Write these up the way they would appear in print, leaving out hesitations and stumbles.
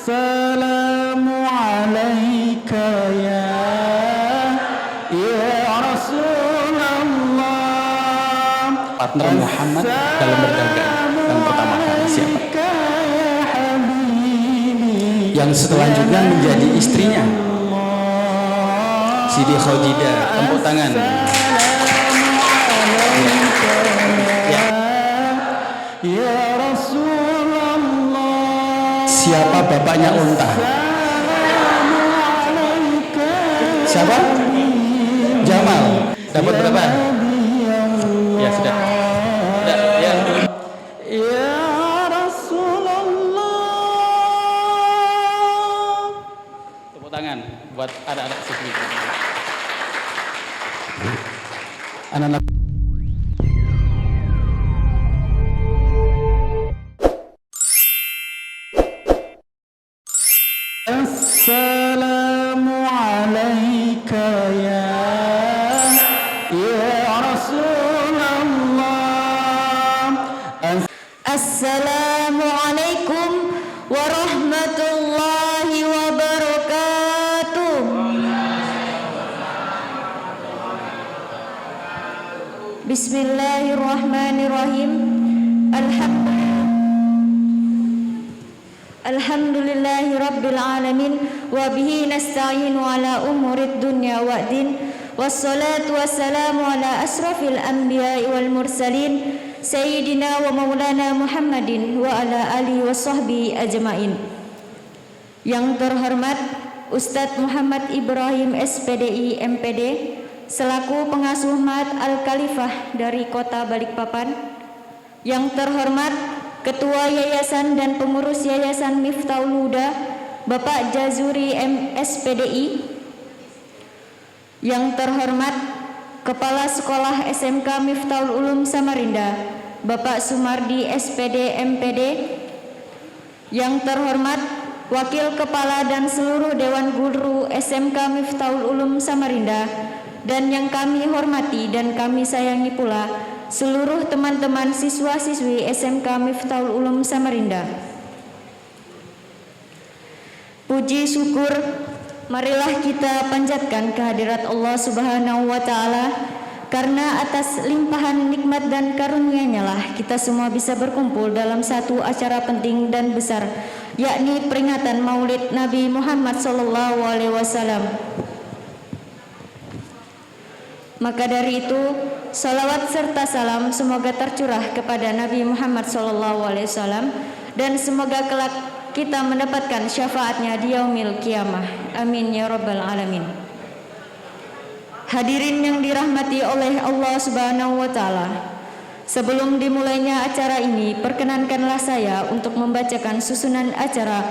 Assalamu alayka ya Rasulullah. Partner Muhammad dalam berdagang yang pertama kali siapa? Yang selanjutnya menjadi istrinya Siti Khadidah. Tepuk tangan. Ya Rasulullah. Siapa bapaknya unta? Siapa? Jamal. Dapat berapa? Ya sudah. Sudah ya. Ya Rasulullah. Tepuk tangan buat anak-anak siswi. Anak-anak Assalamu alayka ya Rasulullah. Assalamualaikum warahmatullahi wabarakatuh. Bismillahirrahmanirrahim. Alhamdulillahi rabbil alamin wa bihi nasta'inu ala umurid dunya wa din. Wassalatu wassalamu ala asrafil anbiya'i wal mursalin Sayyidina wa maulana Muhammadin wa ala alihi wa sahbihi ajmain. Yang terhormat Ustadz Muhammad Ibrahim SPDI MPD selaku pengasuh Ma'had Al-Khalifah dari Kota Balikpapan. Yang terhormat Ketua Yayasan dan Pengurus Yayasan Miftahul Huda Bapak Jazuri MSPDI. Yang terhormat Kepala Sekolah SMK Miftahul Ulum Samarinda Bapak Sumardi SPD MPD. Yang terhormat Wakil Kepala dan seluruh Dewan Guru SMK Miftahul Ulum Samarinda. Dan yang kami hormati dan kami sayangi pula seluruh teman-teman siswa-siswi SMK Miftahul Ulum Samarinda. Puji syukur marilah kita panjatkan kehadirat Allah Subhanahu wa taala, karena atas limpahan nikmat dan karunia-Nya lah kita semua bisa berkumpul dalam satu acara penting dan besar, yakni peringatan Maulid Nabi Muhammad SAW. Maka dari itu, salawat serta salam semoga tercurah kepada Nabi Muhammad SAW, dan semoga kelak kita mendapatkan syafaatnya di yaumil qiyamah. Amin ya rabbal alamin. Hadirin yang dirahmati oleh Allah Subhanahu wa taala, sebelum dimulainya acara ini, perkenankanlah saya untuk membacakan susunan acara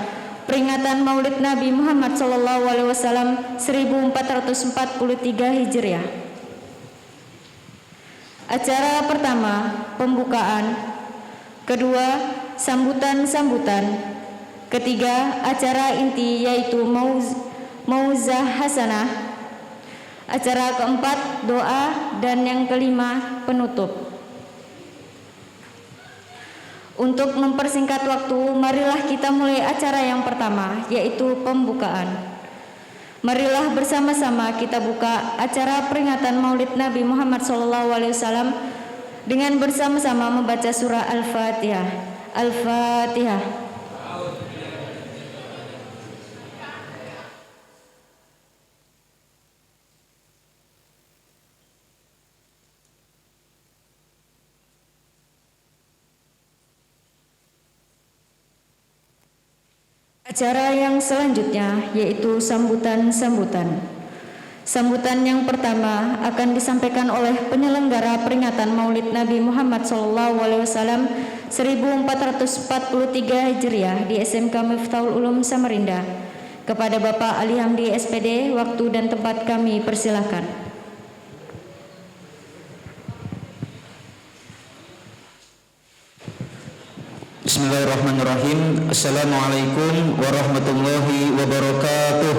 peringatan Maulid Nabi Muhammad SAW 1443 Hijriah. Acara pertama, pembukaan. Kedua, sambutan-sambutan. Ketiga, acara inti yaitu mauzah hasanah. Acara keempat, doa. Dan yang kelima, penutup. Untuk mempersingkat waktu, marilah kita mulai acara yang pertama, yaitu pembukaan. Marilah bersama-sama kita buka acara peringatan Maulid Nabi Muhammad SAW dengan bersama-sama membaca surah Al-Fatihah. Al-Fatihah. Acara yang selanjutnya yaitu sambutan-sambutan. Sambutan yang pertama akan disampaikan oleh penyelenggara peringatan Maulid Nabi Muhammad SAW 1443 Hijriah di SMK Miftahul Ulum Samarinda. Kepada Bapak Ali Hamdi SPD, waktu dan tempat kami persilahkan. Bismillahirrahmanirrahim. Assalamualaikum warahmatullahi wabarakatuh.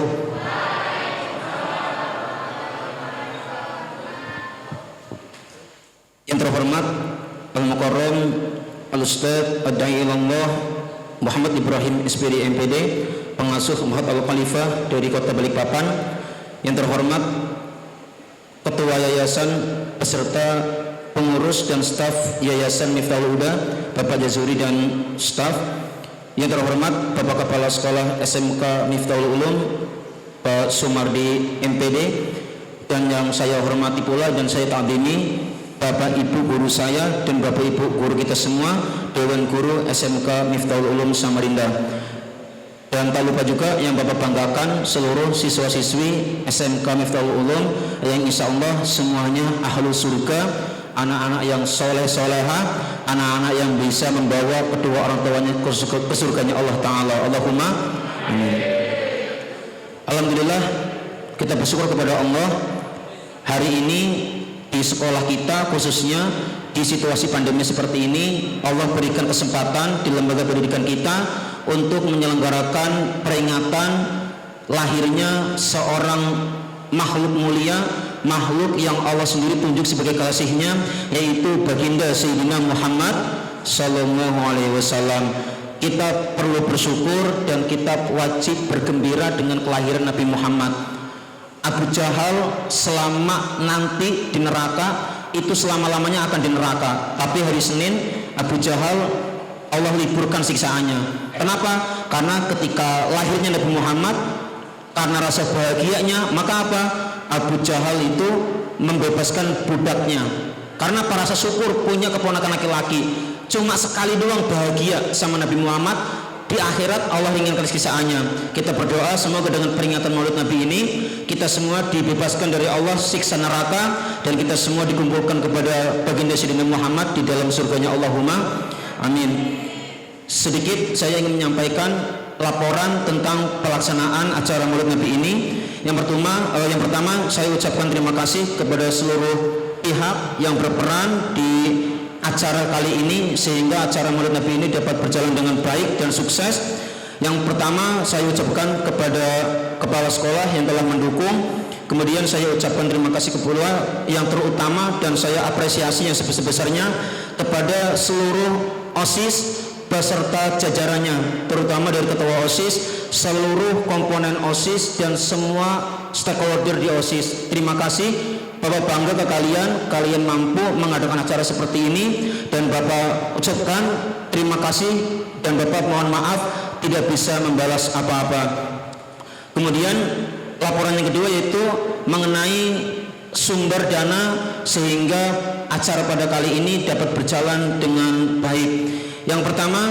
Yang terhormat Al-Mukarram Al-Ustadz Ad-Da'i Ilallah Muhammad Ibrahim SPD MPD, pengasuh Muhammad Al-Khalifah dari Kota Balikpapan. Yang terhormat Ketua Yayasan beserta pengurus dan staf Yayasan Miftahul Huda, Bapak Jazuri dan staf. Yang terhormat Bapak Kepala Sekolah SMK Miftahul Ulum, Pak Sumardi MPD, dan yang saya hormati pula dan saya takdimi Bapak Ibu guru saya dan Bapak Ibu guru kita semua, Dewan Guru SMK Miftahul Ulum Samarinda. Dan tak lupa juga yang Bapak banggakan seluruh siswa-siswi SMK Miftahul Ulum yang insya Allah semuanya ahlu surga, anak-anak yang soleh-soleha, anak-anak yang bisa membawa kedua orang tuanya ke surganya Allah Ta'ala. Allahumma amin. Alhamdulillah, kita bersyukur kepada Allah hari ini di sekolah kita, khususnya di situasi pandemi seperti ini, Allah berikan kesempatan di lembaga pendidikan kita untuk menyelenggarakan peringatan lahirnya seorang makhluk mulia, makhluk yang Allah sendiri tunjuk sebagai kekasihnya, yaitu baginda Sayyidina Muhammad Sallallahu Alaihi Wasallam. Kita perlu bersyukur dan kita wajib bergembira dengan kelahiran Nabi Muhammad. Abu Jahal selama nanti di neraka itu selama-lamanya akan di neraka, tapi hari Senin Abu Jahal Allah liburkan siksaannya. Kenapa? Karena ketika lahirnya Nabi Muhammad, karena rasa bahagianya, maka apa? Abu Jahal itu membebaskan budaknya. Karena rasa syukur punya keponakan laki-laki. Cuma sekali doang bahagia sama Nabi Muhammad, di akhirat Allah inginkan siksaannya. Kita berdoa semoga dengan peringatan Maulid Nabi ini kita semua dibebaskan dari Allah siksa neraka, dan kita semua dikumpulkan kepada baginda Sayyidina Muhammad di dalam surganya. Allahumma amin. Sedikit saya ingin menyampaikan laporan tentang pelaksanaan acara Maulid Nabi ini. Yang pertama saya ucapkan terima kasih kepada seluruh pihak yang berperan di acara kali ini sehingga acara Maulid Nabi ini dapat berjalan dengan baik dan sukses. Yang pertama saya ucapkan kepada kepala sekolah yang telah mendukung. Kemudian saya ucapkan terima kasih kepada yang terutama dan saya apresiasi yang sebesar-besarnya kepada seluruh OSIS beserta jajarannya, terutama dari ketua OSIS, seluruh komponen OSIS dan semua stakeholder di OSIS. Terima kasih. Bapak bangga ke kalian, kalian mampu mengadakan acara seperti ini, dan Bapak ucapkan terima kasih, dan Bapak mohon maaf tidak bisa membalas apa-apa. Kemudian laporan yang kedua yaitu mengenai sumber dana sehingga acara pada kali ini dapat berjalan dengan baik. Yang pertama,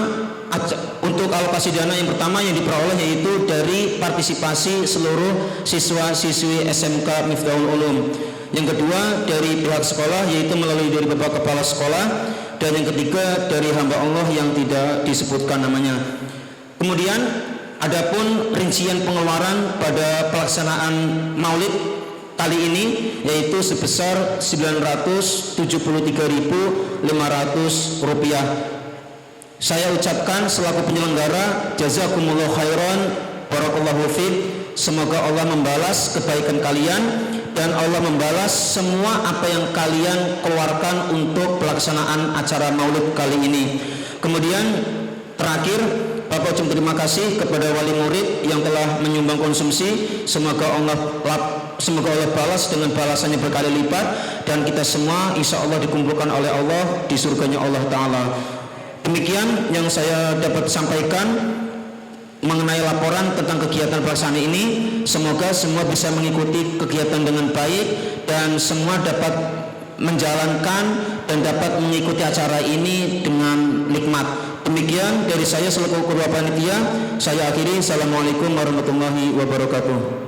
untuk alokasi dana yang pertama yang diperoleh yaitu dari partisipasi seluruh siswa-siswi SMK Miftahul Ulum. Yang kedua dari pihak sekolah yaitu melalui dari Bapak Kepala Sekolah, dan yang ketiga dari hamba Allah yang tidak disebutkan namanya. Kemudian adapun rincian pengeluaran pada pelaksanaan Maulid kali ini yaitu sebesar Rp973.500. Saya ucapkan selaku penyelenggara jazakumullah khairan, barakallahu fiik. Semoga Allah membalas kebaikan kalian dan Allah membalas semua apa yang kalian keluarkan untuk pelaksanaan acara Maulid kali ini. Kemudian terakhir, Bapak ucapkan terima kasih kepada wali murid yang telah menyumbang konsumsi. Semoga Allah balas dengan balasannya berkali lipat, dan kita semua insya Allah dikumpulkan oleh Allah di surganya Allah Ta'ala. Demikian yang saya dapat sampaikan mengenai laporan tentang kegiatan pelaksanaan ini. Semoga semua bisa mengikuti kegiatan dengan baik dan semua dapat menjalankan dan dapat mengikuti acara ini dengan nikmat. Demikian dari saya selaku ketua panitia. Saya akhiri. Assalamualaikum warahmatullahi wabarakatuh.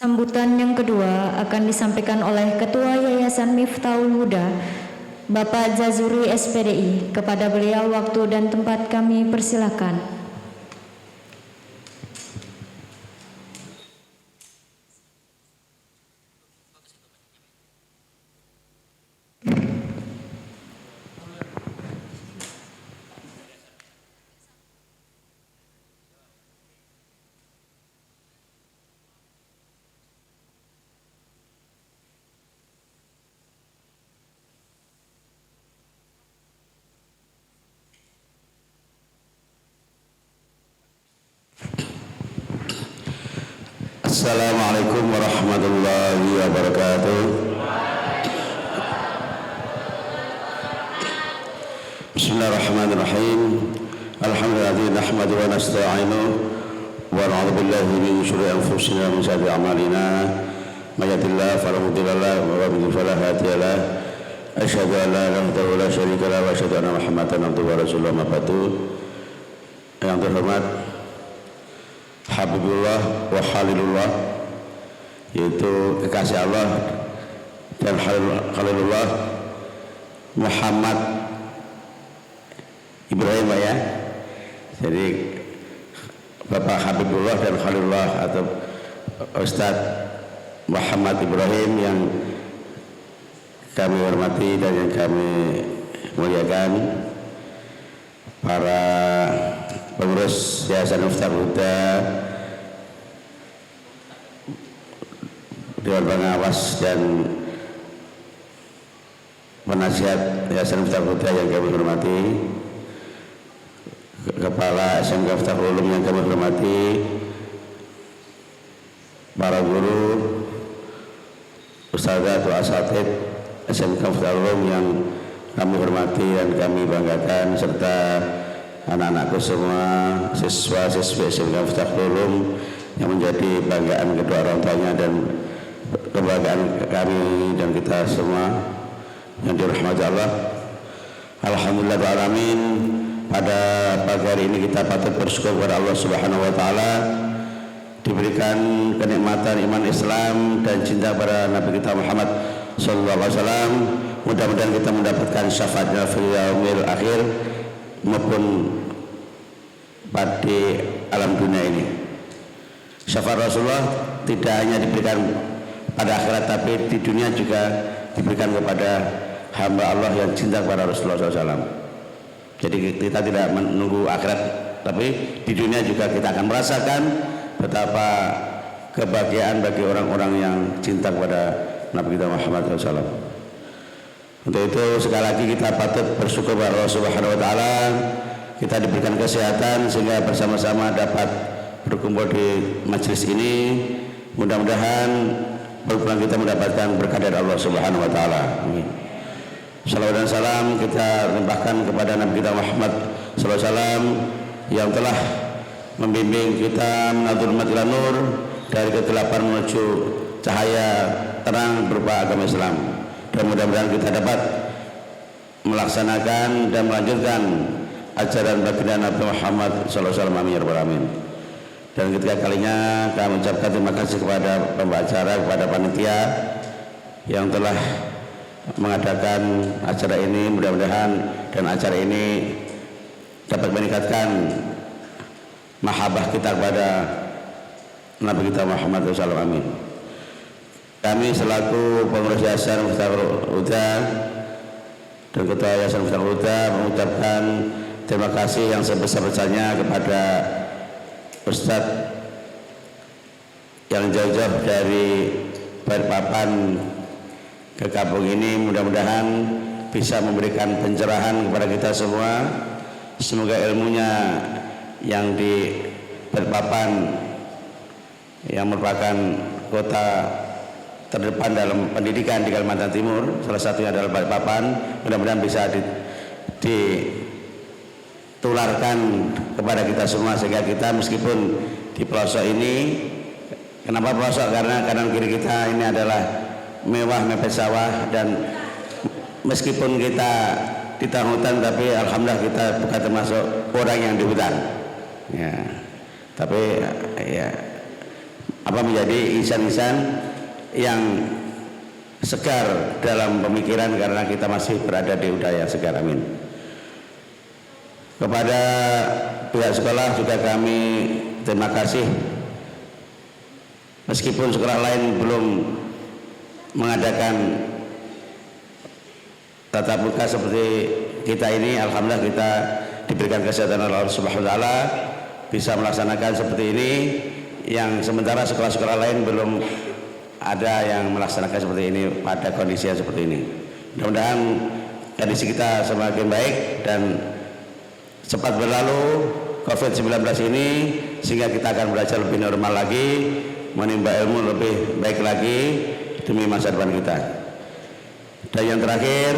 Sambutan yang kedua akan disampaikan oleh Ketua Yayasan Miftahul Huda, Bapak Jazuri SPDI. Kepada beliau waktu dan tempat kami persilakan. Assalamualaikum warahmatullahi wabarakatuh. Bismillahirrahmanirrahim. Alhamdulillah nahmadu wa nasta'inu wa na'udzu billahi min syururi anfusina wa min sayyiati a'malina. May yahdihillahu fala mudilla lahu wa may yudlil fala hadiya lahu. Asyhadu an la ilaha illallah wa la syarika lahu wa asyhadu anna Muhammadan abduhu wa rasuluhu ma ba'du. Yang terhormat Habibullah wa Khalilullah, yaitu kekasih Allah dan Khalilullah Muhammad Ibrahim ya. Jadi Bapak Habibullah dan Khalilullah atau Ustadz Muhammad Ibrahim yang kami hormati dan yang kami muliakan, para pengurus Yayasan Miftahul Huda, Dewan Pengawas dan penasihat Yayasan Miftahul Huda yang kami hormati, Kepala SMK Miftahul Ulum yang kami hormati, para guru, ustadzah atau asatid SMK Miftahul Ulum yang kami hormati dan kami banggakan, serta anak-anakku semua, siswa-siswi SMK Miftahul Ulum yang menjadi banggaan kedua orang tuanya dan kebanggaan kami dan kita semua yang dirahmati Allah. Alhamdulillah alamin. Pada pagi hari ini kita patut bersyukur kepada Allah Subhanahu wa taala, diberikan kenikmatan iman Islam dan cinta pada Nabi kita Muhammad sallallahu alaihi wasallam. Mudah-mudahan kita mendapatkan syafaatnya fil yaumil akhir maupun pada alam dunia ini. Syafaat Rasulullah tidak hanya diberikan pada akhirat, tapi di dunia juga diberikan kepada hamba Allah yang cinta kepada Rasulullah SAW. Jadi kita tidak menunggu akhirat, tapi di dunia juga kita akan merasakan betapa kebahagiaan bagi orang-orang yang cinta kepada Nabi kita Muhammad SAW. Untuk itu sekali lagi kita patut bersyukur kepada Allah Subhanahu wa taala, kita diberikan kesehatan sehingga bersama-sama dapat berkumpul di majelis ini. Mudah-mudahan perkumpulan kita mendapatkan berkah dari Allah Subhanahu wa taala. Amin. Salawat dan salam kita limpahkan kepada Nabi kita Muhammad sallallahu alaihi wasallam yang telah membimbing kita menuju ila nur, dari kegelapan menuju cahaya terang berupa agama Islam. Dan mudah-mudahan kita dapat melaksanakan dan melanjutkan ajaran baginda Nabi Muhammad sallallahu alaihi wasallam. Amin ya rabbal alamin. Dan ketiga kalinya kami ucapkan terima kasih kepada pembawa acara, kepada panitia yang telah mengadakan acara ini. Mudah-mudahan dan acara ini dapat meningkatkan mahabbah kita kepada Nabi kita Muhammad SAW. Amin. Kami selaku pengurus Yayasan Miftahul Huda dan Ketua Yayasan Miftahul Huda mengucapkan terima kasih yang sebesar-besarnya kepada Ustadz yang jauh-jauh dari Balikpapan ke kampung ini. Mudah-mudahan bisa memberikan pencerahan kepada kita semua. Semoga ilmunya yang di Balikpapan yang merupakan kota terdepan dalam pendidikan di Kalimantan Timur, salah satunya adalah Balikpapan, mudah-mudahan bisa ditularkan kepada kita semua sehingga kita meskipun di pelosok ini, kenapa pelosok? Karena kanan kiri kita ini adalah mewah, mepet sawah, dan meskipun kita di tengah hutan, tapi alhamdulillah kita bukan termasuk orang yang di hutan ya. Tapi ya menjadi insan-insan yang segar dalam pemikiran karena kita masih berada di udara yang segar. Amin. Kepada pihak sekolah juga kami terima kasih, meskipun sekolah lain belum mengadakan tatap muka seperti kita ini, alhamdulillah kita diberikan kesehatan oleh Allah Subhanahu wa taala bisa melaksanakan seperti ini, yang sementara sekolah-sekolah lain belum ada yang melaksanakan seperti ini pada kondisi yang seperti ini. Mudah-mudahan kondisi kita semakin baik dan cepat berlalu COVID-19 ini, sehingga kita akan belajar lebih normal lagi menimba ilmu lebih baik lagi demi masa depan kita. Dan yang terakhir,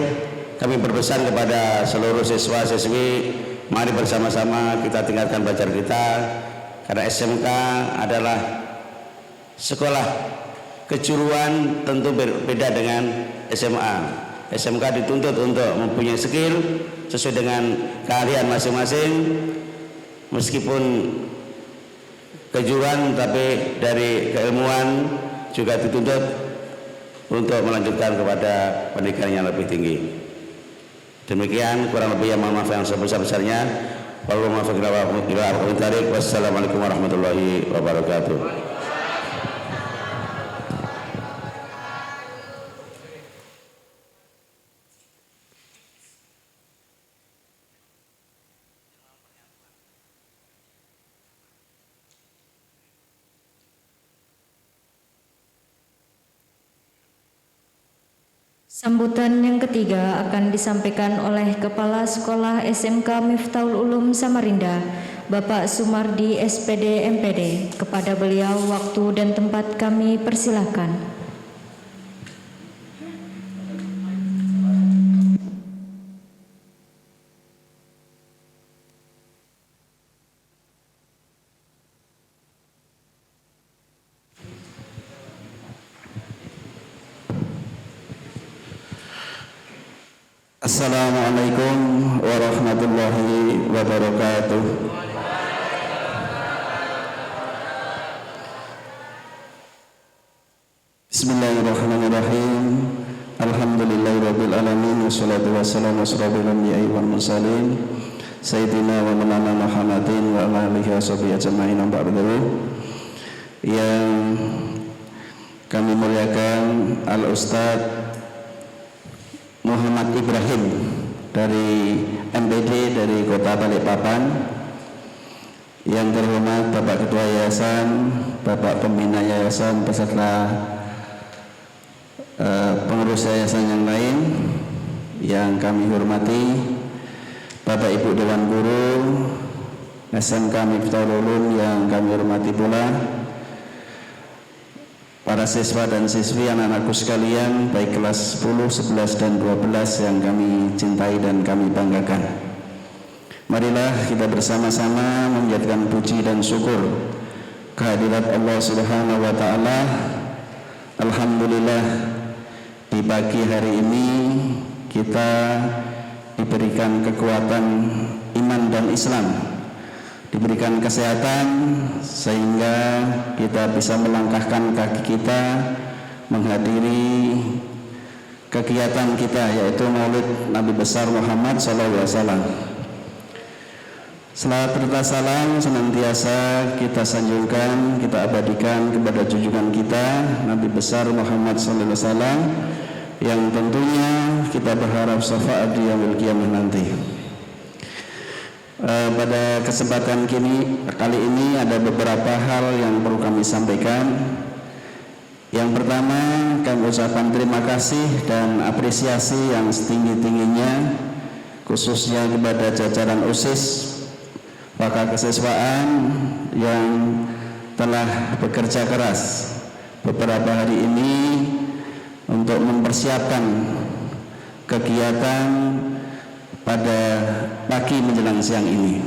kami berpesan kepada seluruh siswa-siswi, mari bersama-sama kita tingkatkan belajar kita, karena SMK adalah sekolah kejuruan, tentu berbeda dengan SMA. SMK dituntut untuk mempunyai skill sesuai dengan keahlian masing-masing, meskipun kejuruan tapi dari keilmuan juga dituntut untuk melanjutkan kepada pendidikan yang lebih tinggi. Demikian kurang lebih yang mohon maaf yang sebesar-besarnya. Wassalamualaikum warahmatullahi wabarakatuh. Sambutan yang ketiga akan disampaikan oleh Kepala Sekolah SMK Miftahul Ulum Samarinda, Bapak Sumardi SPD MPD. Kepada beliau waktu dan tempat kami persilahkan. Assalamualaikum warahmatullahi wabarakatuh. Bismillahirrahmanirrahim. Alhamdulillahirabbil alamin wassalatu wassalamu ala asyrofil anbiya'i wal mursalin sayyidina wa maulana Muhammadin wa ala alihi washabihi ajma'in ba'du. Yang kami muliakan Al-Ustadz Muhammad Ibrahim dari MPD dari Kota Balikpapan, yang terhormat Bapak Ketua Yayasan, Bapak Pembina Yayasan beserta pengurus yayasan yang lain yang kami hormati, Bapak Ibu Dewan Guru SMK Miftahul Ulum yang kami hormati pula, para siswa dan siswi, anak-anakku sekalian, baik kelas 10, 11, dan 12 yang kami cintai dan kami banggakan. Marilah kita bersama-sama menjadikan puji dan syukur kehadirat Allah Subhanahu wa Ta'ala. Alhamdulillah, di pagi hari ini kita diberikan kekuatan iman dan Islam, diberikan kesehatan sehingga kita bisa melangkahkan kaki kita menghadiri kegiatan kita, yaitu Maulid Nabi besar Muhammad SAW. Selawat serta salam senantiasa kita sanjungkan, kita abadikan kepada junjungan kita Nabi besar Muhammad SAW, yang tentunya kita berharap syafaat di yaumil qiyamah nanti. Pada kesempatan kali ini ada beberapa hal yang perlu kami sampaikan. Yang pertama, kami ucapkan terima kasih dan apresiasi yang setinggi-tingginya khususnya kepada jajaran OSIS Wakil Kesiswaan yang telah bekerja keras beberapa hari ini untuk mempersiapkan kegiatan pada pagi menjelang siang ini.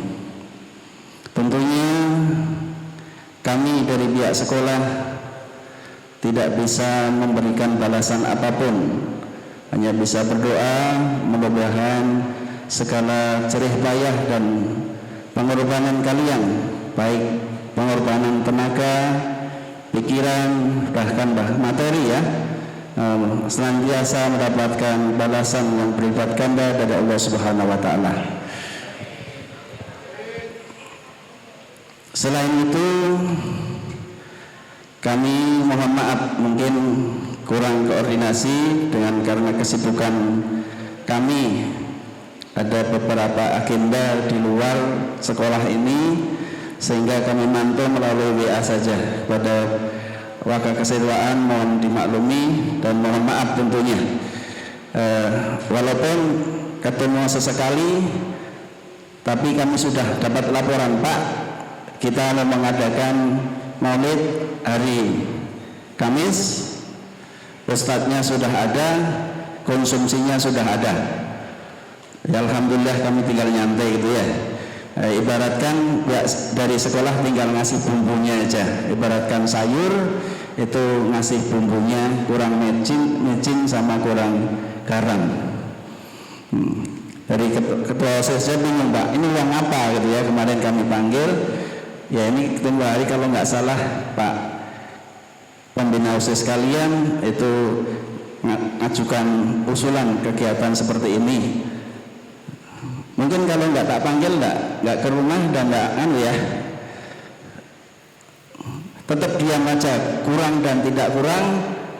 Tentunya kami dari pihak sekolah tidak bisa memberikan balasan apapun, hanya bisa berdoa mudah-mudahan segala jerih payah dan pengorbanan kalian, baik pengorbanan tenaga, pikiran, bahkan materi ya, senantiasa mendapatkan balasan yang berlipat ganda dari Allah Subhanahu wa Ta'ala. Selain itu, kami mohon maaf mungkin kurang koordinasi karena kesibukan kami, ada beberapa agenda di luar sekolah ini sehingga kami mantau melalui WA saja. Pada Wakil Kesiswaan mohon dimaklumi dan mohon maaf tentunya. Walaupun ketemu sesekali, tapi kami sudah dapat laporan, Pak, kita mau mengadakan maulid hari Kamis, ustadznya sudah ada, konsumsinya sudah ada. Ya, alhamdulillah kami tinggal nyantai gitu ya. Ibaratkan ya, dari sekolah tinggal ngasih bumbunya aja. Ibaratkan sayur itu ngasih bumbunya, kurang micin sama kurang garam. Dari ketua OSIS bingung, Pak, ini uang apa gitu ya. Kemarin kami panggil, ya ini tunggu hari kalau nggak salah Pak pembina OSIS kalian itu ngajukan usulan kegiatan seperti ini. Mungkin kalau nggak tak panggil nggak ke rumah dan nggak ya tetap diam aja, kurang dan tidak kurang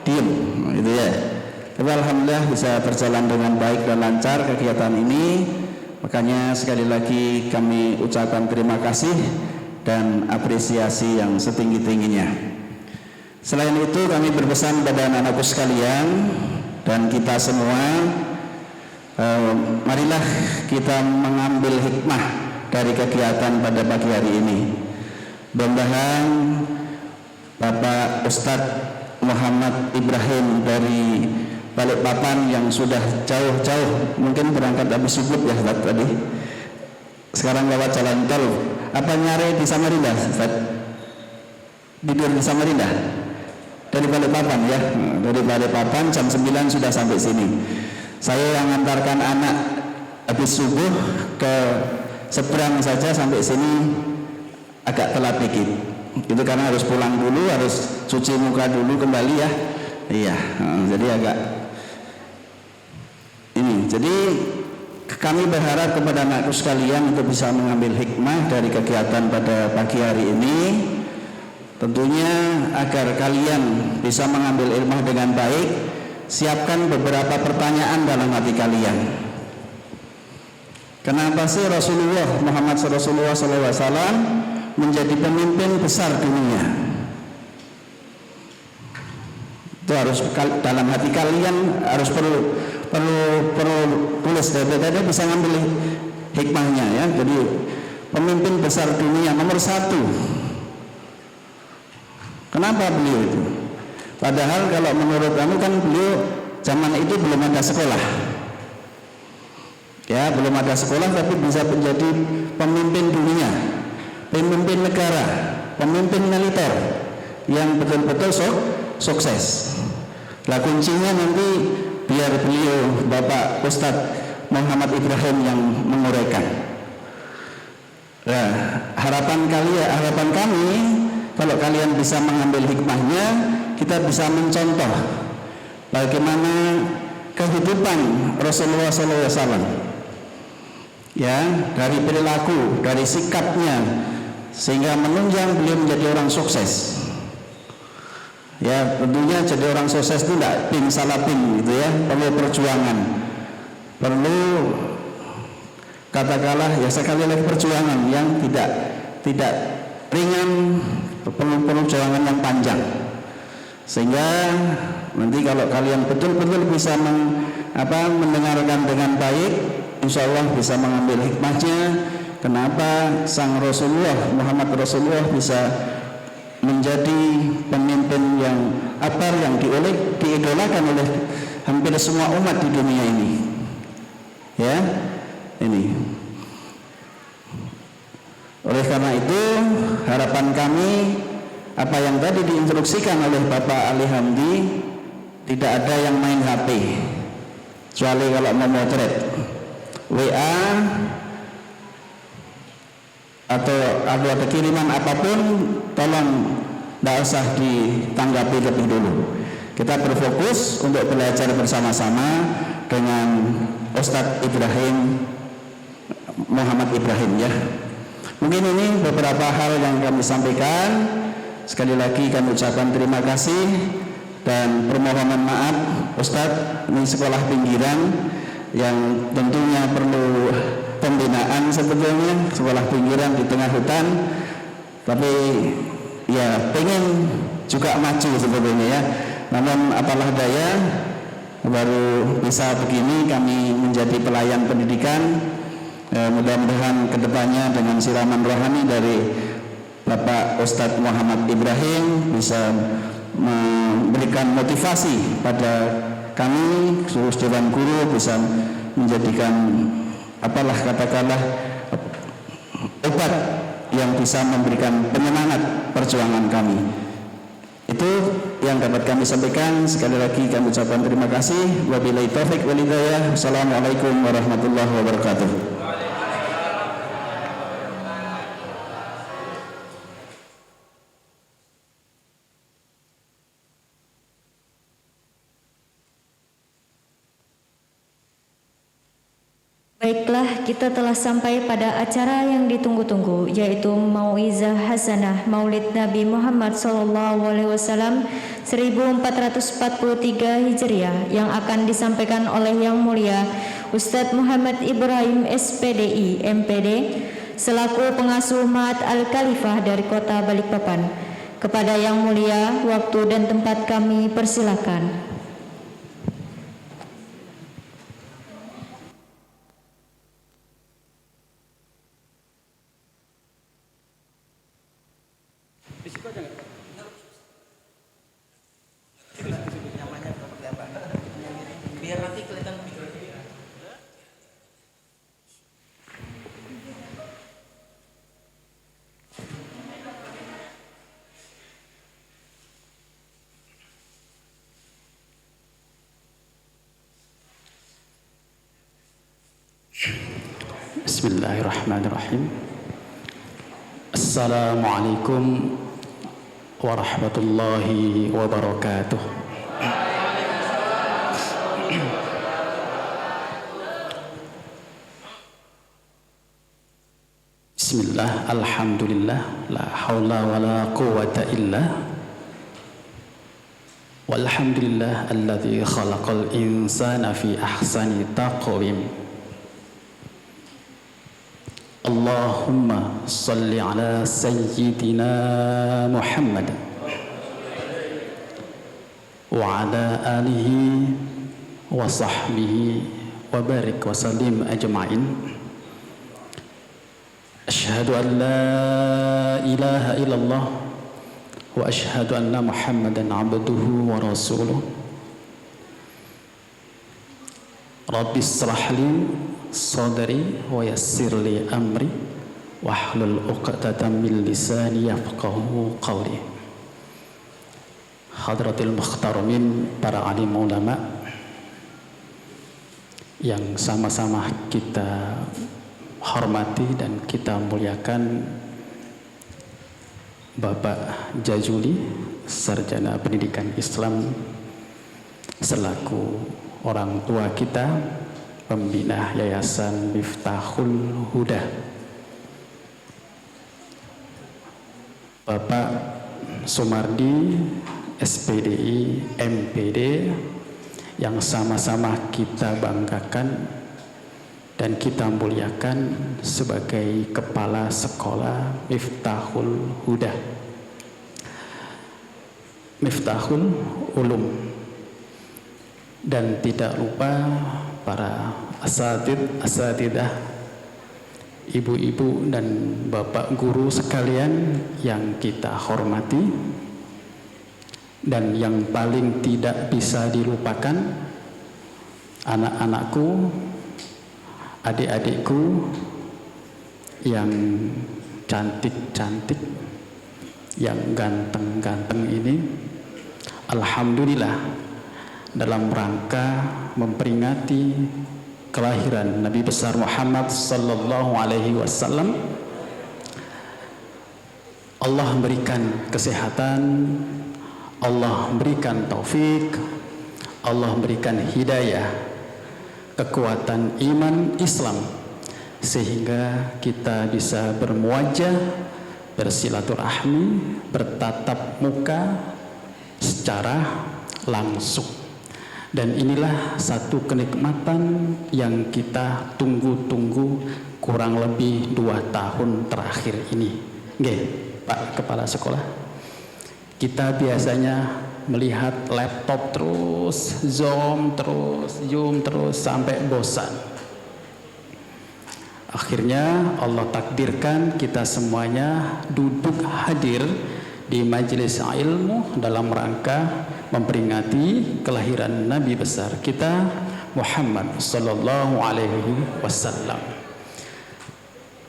diam gitu ya. Tapi alhamdulillah bisa berjalan dengan baik dan lancar kegiatan ini. Makanya sekali lagi kami ucapkan terima kasih dan apresiasi yang setinggi-tingginya. Selain itu kami berpesan pada anak-anakku sekalian dan kita semua, marilah kita mengambil hikmah dari kegiatan pada pagi hari ini. Mudah-mudahan Bapak Ustadz Muhammad Ibrahim dari Balikpapan yang sudah jauh-jauh mungkin berangkat habis subuh ya Ustadz tadi, sekarang lewat jalan tol, apa nyari di Samarinda Ustadz? Tidur di Samarinda? Dari Balikpapan ya, dari Balikpapan jam 9 sudah sampai sini. Saya yang antarkan anak habis subuh ke seberang saja sampai sini agak telat dikit. Itu karena harus pulang dulu, harus cuci muka dulu kembali ya. Iya, jadi agak ini. Jadi kami berharap kepada anakku sekalian untuk bisa mengambil hikmah dari kegiatan pada pagi hari ini. Tentunya agar kalian bisa mengambil ilmu dengan baik, siapkan beberapa pertanyaan dalam hati kalian. Kenapa sih Rasulullah Muhammad SAW menjadi pemimpin besar dunia? Itu harus dalam hati kalian harus perlu tulis data bisa ngambil hikmahnya ya. Jadi pemimpin besar dunia nomor 1. Kenapa beliau itu? Padahal kalau menurut kamu kan beliau zaman itu belum ada sekolah. Ya, belum ada sekolah tapi bisa menjadi pemimpin dunia, pemimpin negara, pemimpin militer yang betul-betul sukses. Lah kuncinya nanti biar beliau Bapak Ustadz Muhammad Ibrahim yang menguraikan. Nah, harapan kami kalau kalian bisa mengambil hikmahnya, kita bisa mencontoh bagaimana kehidupan Rasulullah SAW. Ya, dari perilaku, dari sikapnya, sehingga menunjang beliau menjadi orang sukses. Ya, tentunya jadi orang sukses itu tidak ping salah ping gitu ya, perlu perjuangan, perlu katakanlah ya sekali lagi perjuangan yang tidak ringan, perlu perjuangan yang panjang, sehingga nanti kalau kalian betul-betul bisa mendengarkan dengan baik, insya Allah bisa mengambil hikmahnya. Kenapa sang Rasulullah Muhammad Rasulullah bisa menjadi pemimpin yang yang diidolakan oleh hampir semua umat di dunia ini. Ya, ini. Oleh karena itu harapan kami apa yang tadi diinstruksikan oleh Bapak Ali Hamdi, tidak ada yang main HP kecuali kalau mau motret WA atau ada kiriman apapun, tolong tidak usah ditanggapi lebih dulu. Kita berfokus untuk belajar bersama-sama dengan Ustadz Ibrahim Muhammad Ibrahim ya. Mungkin ini beberapa hal yang kami sampaikan. Sekali lagi kami ucapkan terima kasih dan permohonan maaf Ustadz, ini sekolah pinggiran yang tentunya perlu pembinaan sebetulnya, sekolah pinggiran di tengah hutan, tapi ya pengen juga maju sebetulnya ya. Namun apalah daya, baru bisa begini kami menjadi pelayan pendidikan. Mudah-mudahan kedepannya dengan siraman rohani dari Bapak Ustadz Muhammad Ibrahim bisa memberikan motivasi pada kami seluruh dewan guru, bisa menjadikan apalah katakanlah obat yang bisa memberikan penyemangat perjuangan kami. Itu yang dapat kami sampaikan. Sekali lagi kami ucapkan terima kasih. Wabillahi taufik wal hidayah. Wassalamualaikum warahmatullahi wabarakatuh. Baiklah, kita telah sampai pada acara yang ditunggu-tunggu, yaitu Mau'izah Hasanah Maulid Nabi Muhammad SAW 1443 Hijriah yang akan disampaikan oleh Yang Mulia Ustadz Muhammad Ibrahim SPDI MPD selaku pengasuh Ma'had Al-Khalifah dari Kota Balikpapan. Kepada Yang Mulia, waktu dan tempat kami persilakan. Biar nanti kelihatan. Bismillahirrahmanirrahim. Assalamualaikum warahmatullahi wabarakatuh. Bismillah, alhamdulillah, la haula wa la quwwata illa walhamdulillah alladzi khalaqal insana fi ahsani taqwim. Allahumma salli ala sayyidina Muhammad wa ala alihi wa sahbihi wa barik wa sallim ajma'in. Ashhadu an la ilaha illallah wa ashhadu anna Muhammadan abduhu wa rasuluh. Rabbi israh li sadri wa yassir li amri wahlul 'uqdatam min lisani yafqahu qawli. Hadratil muhtaramin, para alim ulama yang sama-sama kita hormati dan kita muliakan, Bapak Jazuli, sarjana pendidikan Islam selaku orang tua kita, pembina Yayasan Miftahul Huda, Bapak Sumardi SPDI MPD yang sama-sama kita banggakan dan kita muliakan sebagai Kepala Sekolah Miftahul Huda, Miftahul Ulum, dan tidak lupa para asatidah, ibu-ibu dan bapak guru sekalian yang kita hormati, dan yang paling tidak bisa dilupakan anak-anakku, adik-adikku yang cantik-cantik, yang ganteng-ganteng ini. Alhamdulillah, dalam rangka memperingati kelahiran Nabi besar Muhammad sallallahu alaihi wasallam, Allah memberikan kesehatan, Allah memberikan taufik, Allah memberikan hidayah, kekuatan iman Islam, sehingga kita bisa bermuajah, bersilaturahmi, bertatap muka secara langsung. Dan inilah satu kenikmatan yang kita tunggu-tunggu kurang lebih 2 tahun terakhir ini. Nggih, Pak Kepala Sekolah, kita biasanya melihat laptop terus, Zoom terus sampai bosan. Akhirnya Allah takdirkan kita semuanya duduk hadir di majelis ilmu dalam rangka memperingati kelahiran Nabi besar kita Muhammad sallallahu alaihi wasallam.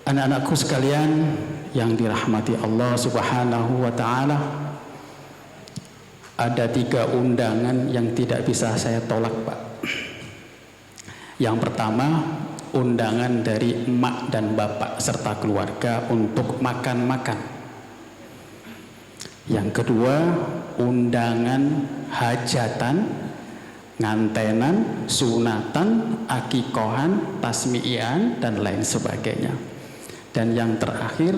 Anak-anakku sekalian yang dirahmati Allah Subhanahu wa taala, ada 3 undangan yang tidak bisa saya tolak, Pak. Yang pertama, undangan dari emak dan bapak serta keluarga untuk makan-makan. Yang kedua, undangan hajatan, ngantenan, sunatan, akikohan, tasmi'ian, dan lain sebagainya. Dan yang terakhir,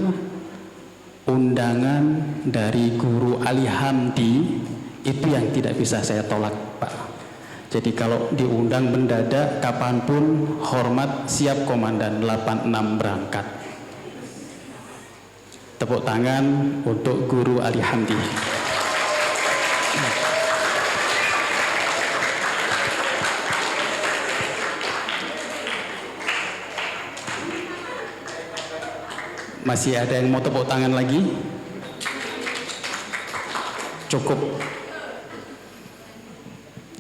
undangan dari Guru Ali Hamdi, itu yang tidak bisa saya tolak, Pak. Jadi kalau diundang mendadak, kapanpun, hormat, siap komandan 86 berangkat. Tepuk tangan untuk Guru Ali Hamdi. Masih ada yang mau tepuk tangan lagi? Cukup.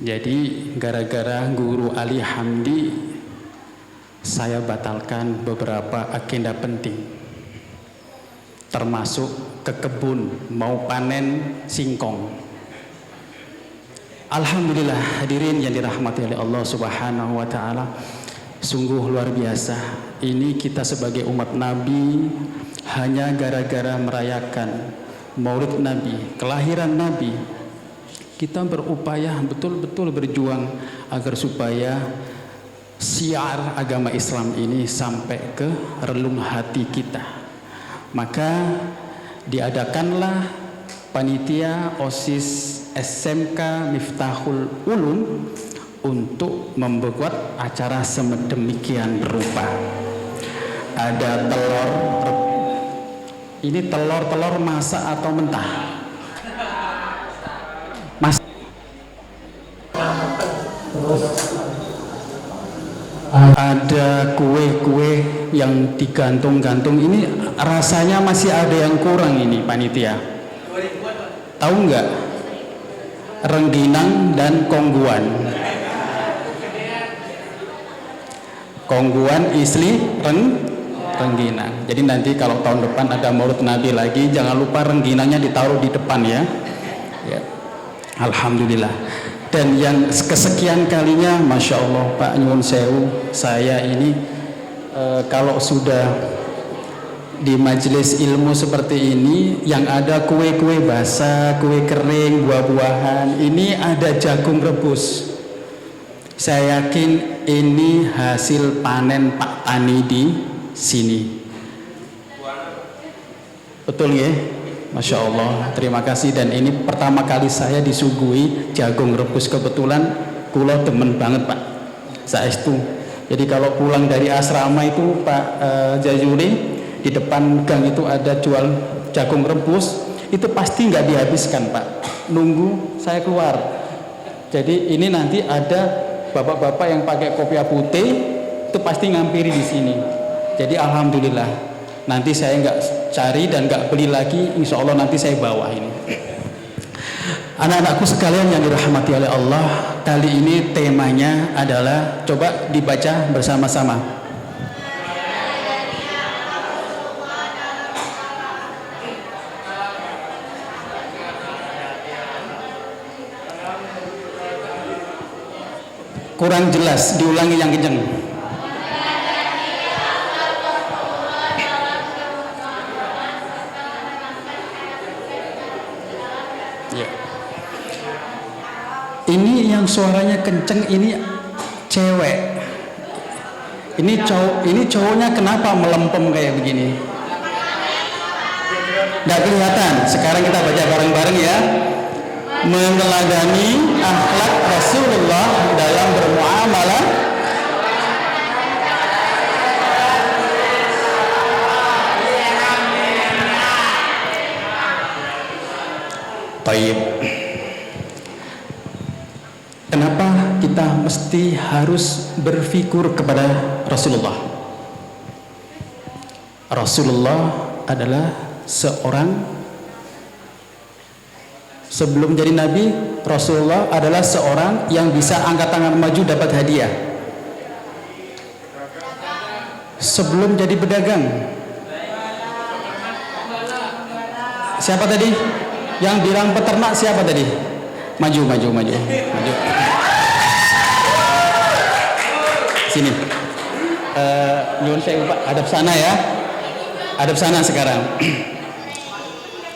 Jadi gara-gara Guru Ali Hamdi, saya batalkan beberapa agenda penting, termasuk ke kebun mau panen singkong. Alhamdulillah hadirin yang dirahmati oleh Allah Subhanahu wa taala, sungguh luar biasa. Ini kita sebagai umat Nabi hanya gara-gara merayakan Maulid Nabi, kelahiran Nabi, kita berupaya betul-betul berjuang agar supaya syiar agama Islam ini sampai ke relung hati kita. Maka diadakanlah panitia OSIS SMK Miftahul Ulum untuk membuat acara sedemikian rupa. Ada telur, ini telur masak atau mentah? Mas. Ada kue-kue yang digantung-gantung, ini rasanya masih ada yang kurang ini panitia. Tahu nggak? Rengginang dan kongguan. Kongguan isli rengginang. Jadi nanti kalau tahun depan ada Maulid Nabi lagi, jangan lupa rengginangnya ditaruh di depan ya. Ya. Alhamdulillah. Dan yang kesekian kalinya, Masya Allah Pak Nyuwun Sewu, saya ini kalau sudah di majelis ilmu seperti ini, yang ada kue-kue basah, kue kering, buah-buahan, ini ada jagung rebus. Saya yakin ini hasil panen Pak Tani di sini. Betul ya? Masya Allah, terima kasih. Dan ini pertama kali saya disuguhi jagung rebus. Kebetulan kula demen banget Pak, saestu. Jadi kalau pulang dari asrama itu Pak Jayuri, di depan gang itu ada jual jagung rebus, itu pasti nggak dihabiskan Pak, nunggu saya keluar. Jadi ini nanti ada bapak-bapak yang pakai kopiah putih, itu pasti ngampiri di sini. Jadi alhamdulillah, nanti saya nggak cari dan nggak beli lagi, insya Allah nanti saya bawa ini. Anak-anakku sekalian yang dirahmati oleh Allah, kali ini temanya adalah, coba dibaca bersama-sama. Kurang jelas, diulangi yang kenceng. Ya. Ini yang suaranya kenceng ini cewek. Ini cowoknya kenapa melempem kayak begini? Nggak kelihatan. Sekarang kita baca bareng-bareng ya. Meneladani akhlak Rasulullah dalam bermuamalah. Baik. Kenapa kita mesti harus berfikur kepada Rasulullah? Rasulullah adalah sebelum jadi Nabi, Rasulullah adalah seorang yang bisa angkat tangan maju dapat hadiah. Sebelum jadi pedagang, siapa tadi? Yang bilang peternak siapa tadi? Maju. Sini. Nyuwun sewu Pak, hadap sana ya. Hadap sana sekarang.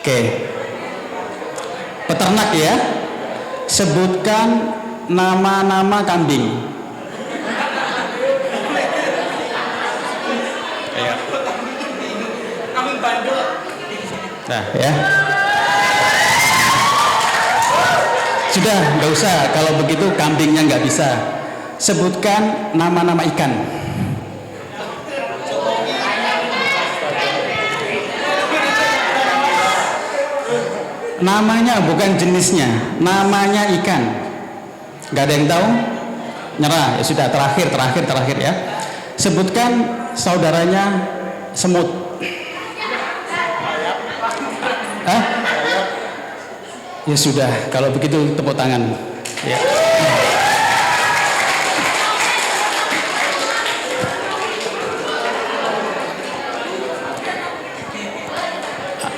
Oke. Peternak ya. Sebutkan nama-nama kambing. Nah ya. Sudah, nggak usah. Kalau begitu kambingnya nggak bisa. Sebutkan nama-nama ikan. Namanya bukan jenisnya, namanya ikan. Nggak ada yang tahu? Nyerah. Ya sudah, terakhir ya. Sebutkan saudaranya semut. Hah? Ya sudah, kalau begitu tepuk tangan. Ya.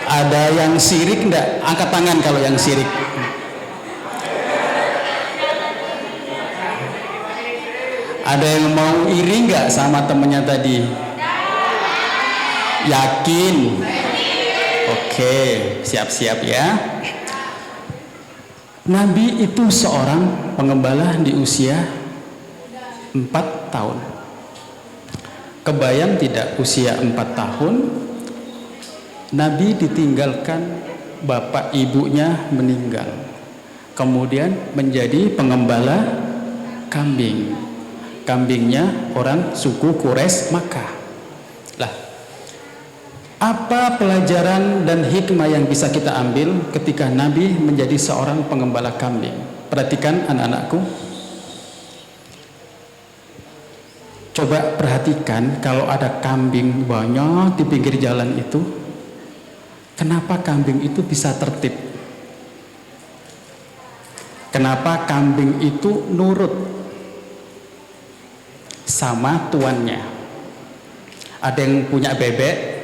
Ada yang sirik enggak? Angkat tangan kalau yang sirik. Ada yang mau iri enggak sama temennya tadi? Yakin? Oke, siap-siap ya. Nabi itu seorang pengembala di usia 4 tahun. Kebayang tidak usia 4 tahun Nabi ditinggalkan, bapak ibunya meninggal, kemudian menjadi pengembala kambing. Kambingnya orang suku Quraisy Makkah. Lah, apa pelajaran dan hikmah yang bisa kita ambil ketika Nabi menjadi seorang pengembala kambing? Perhatikan anak-anakku. Coba perhatikan kalau ada kambing banyak di pinggir jalan itu, kenapa kambing itu bisa tertib? Kenapa kambing itu nurut sama tuannya? Ada yang punya bebek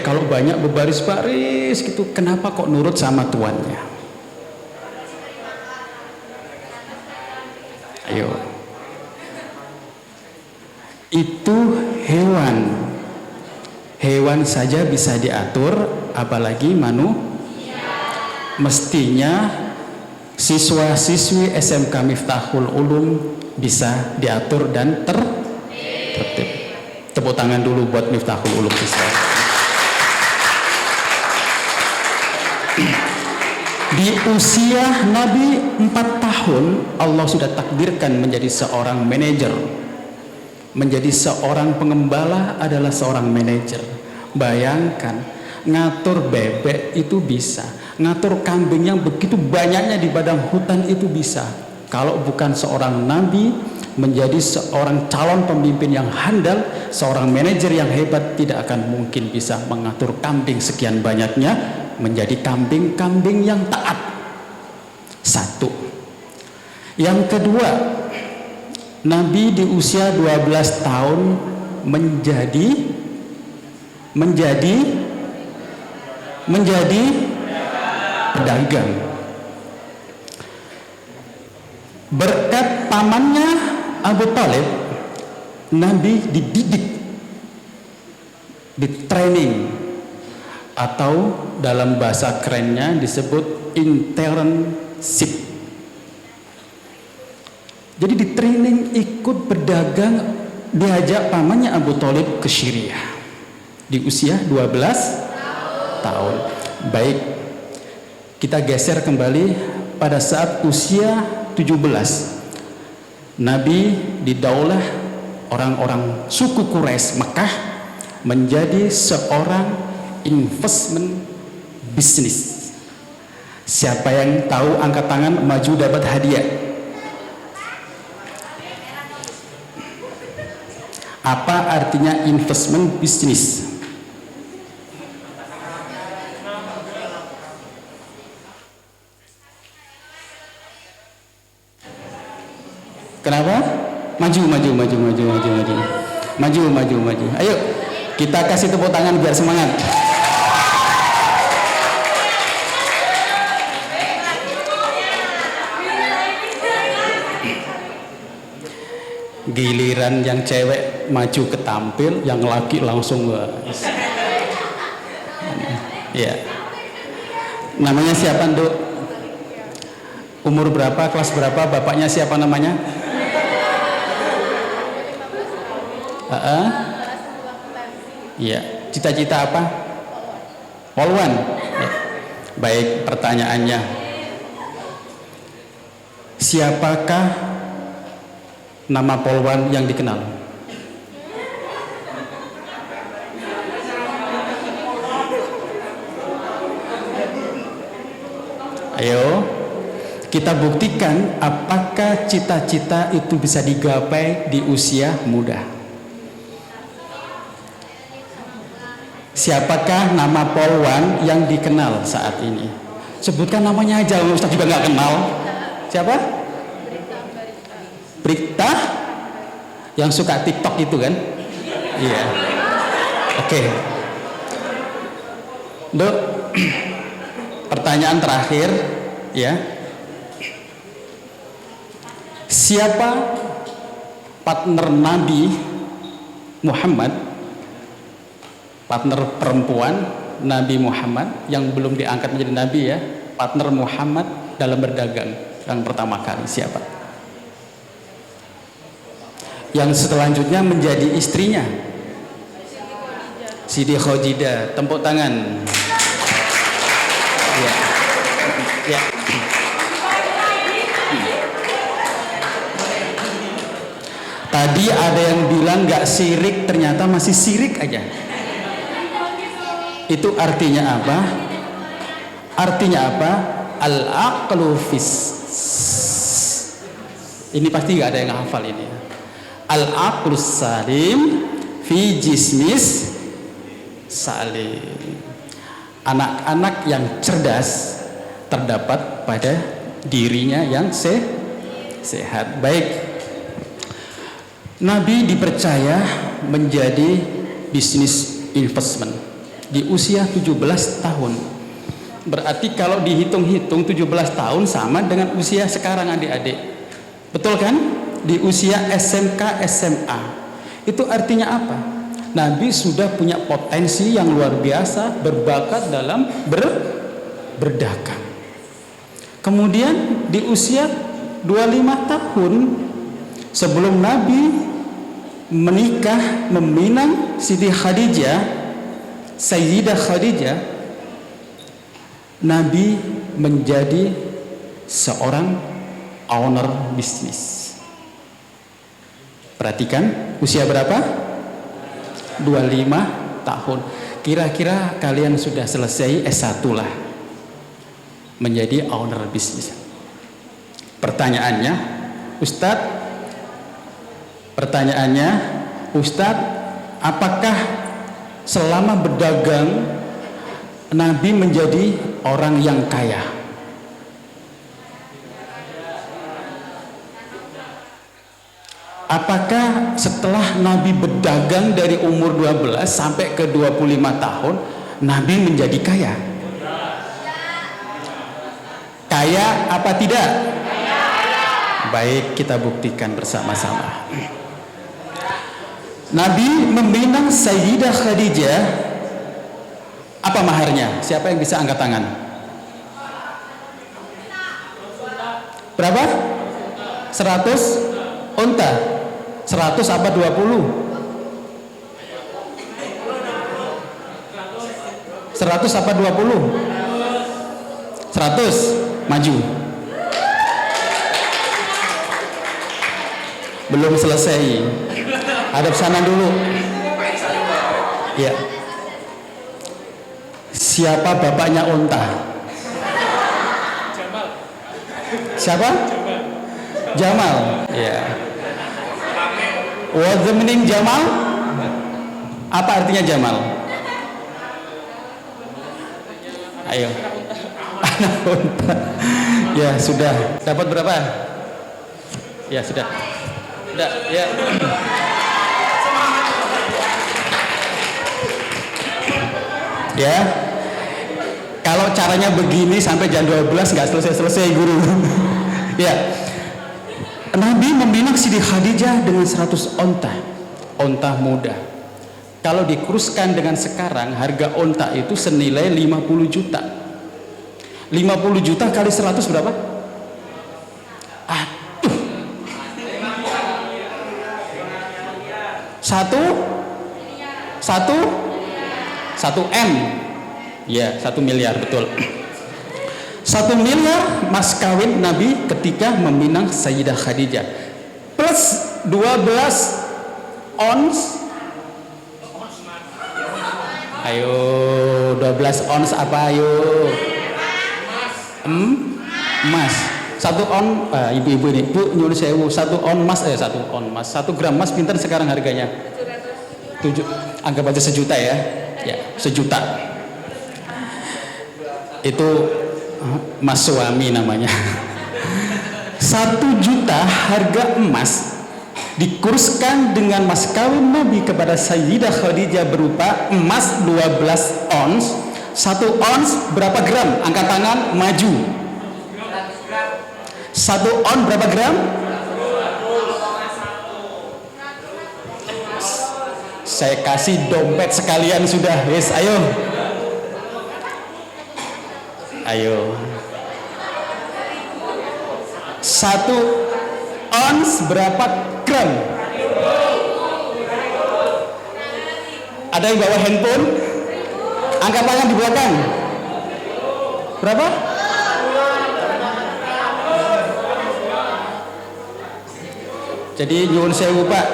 kalau banyak berbaris-baris gitu, kenapa kok nurut sama tuannya? Ayo. Itu hewan saja bisa diatur, apalagi manusia. Mestinya siswa-siswi SMK Miftahul Ulum bisa diatur dan tertib. Tepuk tangan dulu buat Miftahul Ulum siswa. Di usia Nabi 4 tahun Allah sudah takdirkan menjadi seorang manajer. Menjadi seorang pengembala adalah seorang manajer. Bayangkan, ngatur bebek itu bisa, ngatur kambing yang begitu banyaknya di padang hutan itu bisa. Kalau bukan seorang nabi, menjadi seorang calon pemimpin yang handal, seorang manajer yang hebat, tidak akan mungkin bisa mengatur kambing sekian banyaknya menjadi kambing-kambing yang taat. Satu. Yang kedua, Nabi di usia 12 tahun menjadi pedagang. Berkat pamannya Abu Thalib, Nabi dididik, ditraining, atau dalam bahasa kerennya disebut internship. Jadi di training ikut berdagang, diajak pamannya Abu Thalib ke Syria di usia 12 tahun. Baik, kita geser kembali pada saat usia 17. Nabi didaulah orang-orang suku Quraisy Mekah menjadi seorang investment bisnis. Siapa yang tahu angkat tangan, maju dapat hadiah. Apa artinya investment bisnis? Kenapa? Maju. Ayo, kita kasih tepuk tangan biar semangat. Giliran yang cewek maju ke tampil, yang laki langsung ya. Namanya siapa, Nduk? Umur berapa, kelas berapa, bapaknya siapa namanya? Iya, cita-cita apa? Polwan. Ya. Baik, pertanyaannya, siapakah nama polwan yang dikenal? Ayo, kita buktikan apakah cita-cita itu bisa digapai di usia muda. Siapakah nama polwan yang dikenal saat ini? Sebutkan namanya aja, Ustaz juga nggak kenal. Siapa? Brikta yang suka TikTok itu kan? Iya. Oke. Dok, pertanyaan terakhir ya. Siapa partner Nabi Muhammad, partner perempuan Nabi Muhammad yang belum diangkat menjadi Nabi ya, partner Muhammad dalam berdagang yang pertama kali siapa? Yang selanjutnya menjadi istrinya Siti Khadidah. Tepuk tangan ya. Ya. Tadi ada yang bilang gak sirik, ternyata masih sirik aja. Itu artinya apa? Artinya apa? Al-aqlu fis. Ini pasti gak ada yang hafal ini. Al-aqlu salim fi jismis salim. Anak-anak yang cerdas terdapat pada dirinya yang sehat. Baik. Nabi dipercaya menjadi bisnis investment di usia 17 tahun. Berarti kalau dihitung-hitung 17 tahun sama dengan usia sekarang adik-adik. Betul kan? Di usia SMK, SMA. Itu artinya apa? Nabi sudah punya potensi yang luar biasa, berbakat dalam berdagang. Kemudian di usia 25 tahun sebelum Nabi menikah, meminang Siti Khadijah, Sayyidah Khadijah, Nabi menjadi seorang owner bisnis. Perhatikan, usia berapa? 25 tahun. Kira-kira kalian sudah selesai S1 lah, menjadi owner bisnis. Pertanyaannya, Ustadz, apakah selama berdagang Nabi menjadi orang yang kaya? Apakah setelah Nabi berdagang dari umur 12 sampai ke 25 tahun Nabi menjadi kaya? Kaya apa tidak? Baik, kita buktikan bersama-sama. Nabi meminang Sayyidah Khadijah. Apa maharnya? Siapa yang bisa angkat tangan? Berapa? 100 unta. 100 apa 20? 100 apa 20? 100. Maju. Belum selesai. Hadap sana dulu. Ya. Siapa bapaknya unta? Siapa? Jamal. Ya. Wa dzamnin jamal. Apa artinya jamal? Ayo. Anak unta. Ya, sudah. Dapat berapa? Ya, sudah. Sudah, ya. Ya. Kalau caranya begini sampai jam 12 nggak selesai-selesai guru. Ya. Nabi meminang Siti Khadijah dengan 100 onta muda. Kalau dikuruskan dengan sekarang, harga onta itu senilai 50 juta. 50 juta kali 100 berapa? Aduh. 1 M. Ya, 1 miliar, betul. 1 miliar mas kawin Nabi ketika meminang Sayyidah Khadijah. Plus 12 ons. Ayo, 12 ons apa ayo? Emas. 1 on, ibu-ibu ini, Bu nyuruh sewu, 1 on emas, 1 on emas, 1 gram emas pinter sekarang harganya? 7, anggap aja sejuta ya. Ya, sejuta. Itu mas suami namanya. 1 juta harga emas dikuruskan dengan mas kawin Nabi kepada Sayyidah Khadijah berupa emas 12 ons. 1 ons berapa gram? Angkat tangan, maju. 1 on berapa gram? Saya kasih dompet sekalian sudah. Yes, ayo. Ayo. 1 ons berapa gram? Ada yang bawa handphone? Angkat tangan di belakang. Berapa? Jadi nyuwun sewu Pak,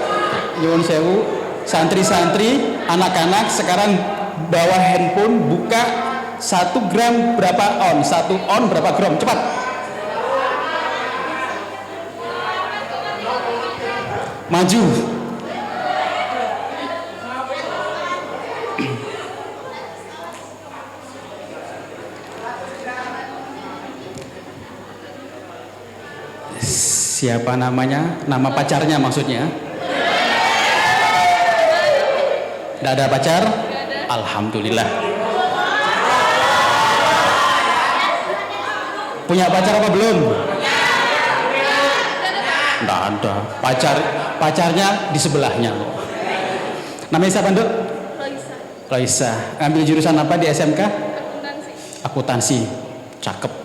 nyuwun sewu, santri-santri, anak-anak sekarang bawa handphone, buka 1 gram berapa on, 1 on berapa gram, cepat. Maju. Siapa namanya? Nama pacarnya maksudnya? Tidak ada pacar? Alhamdulillah. Punya pacar apa belum? Tidak ada. Pacarnya di sebelahnya. Namanya siapa, Nduk? Raisa. Ambil jurusan apa di SMK? Akuntansi. Cakep.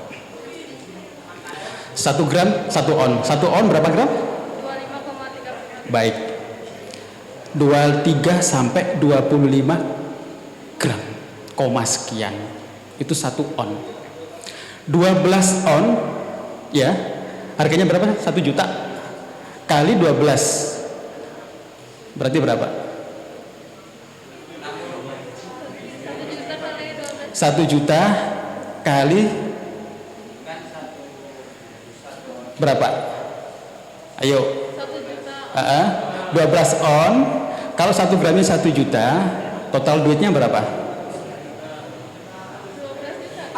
1 gram, 1 on. 1 on berapa gram? 25,3. Baik. 23 sampai 25 gram. Koma sekian. Itu 1 on. 12 on, ya. Harganya berapa? 1 juta. Kali 12. Berarti berapa? 1 juta kali berapa? Ayo. 1 juta. 12 on. Kalau 1 gramnya 1 juta, total duitnya berapa? 12 juta.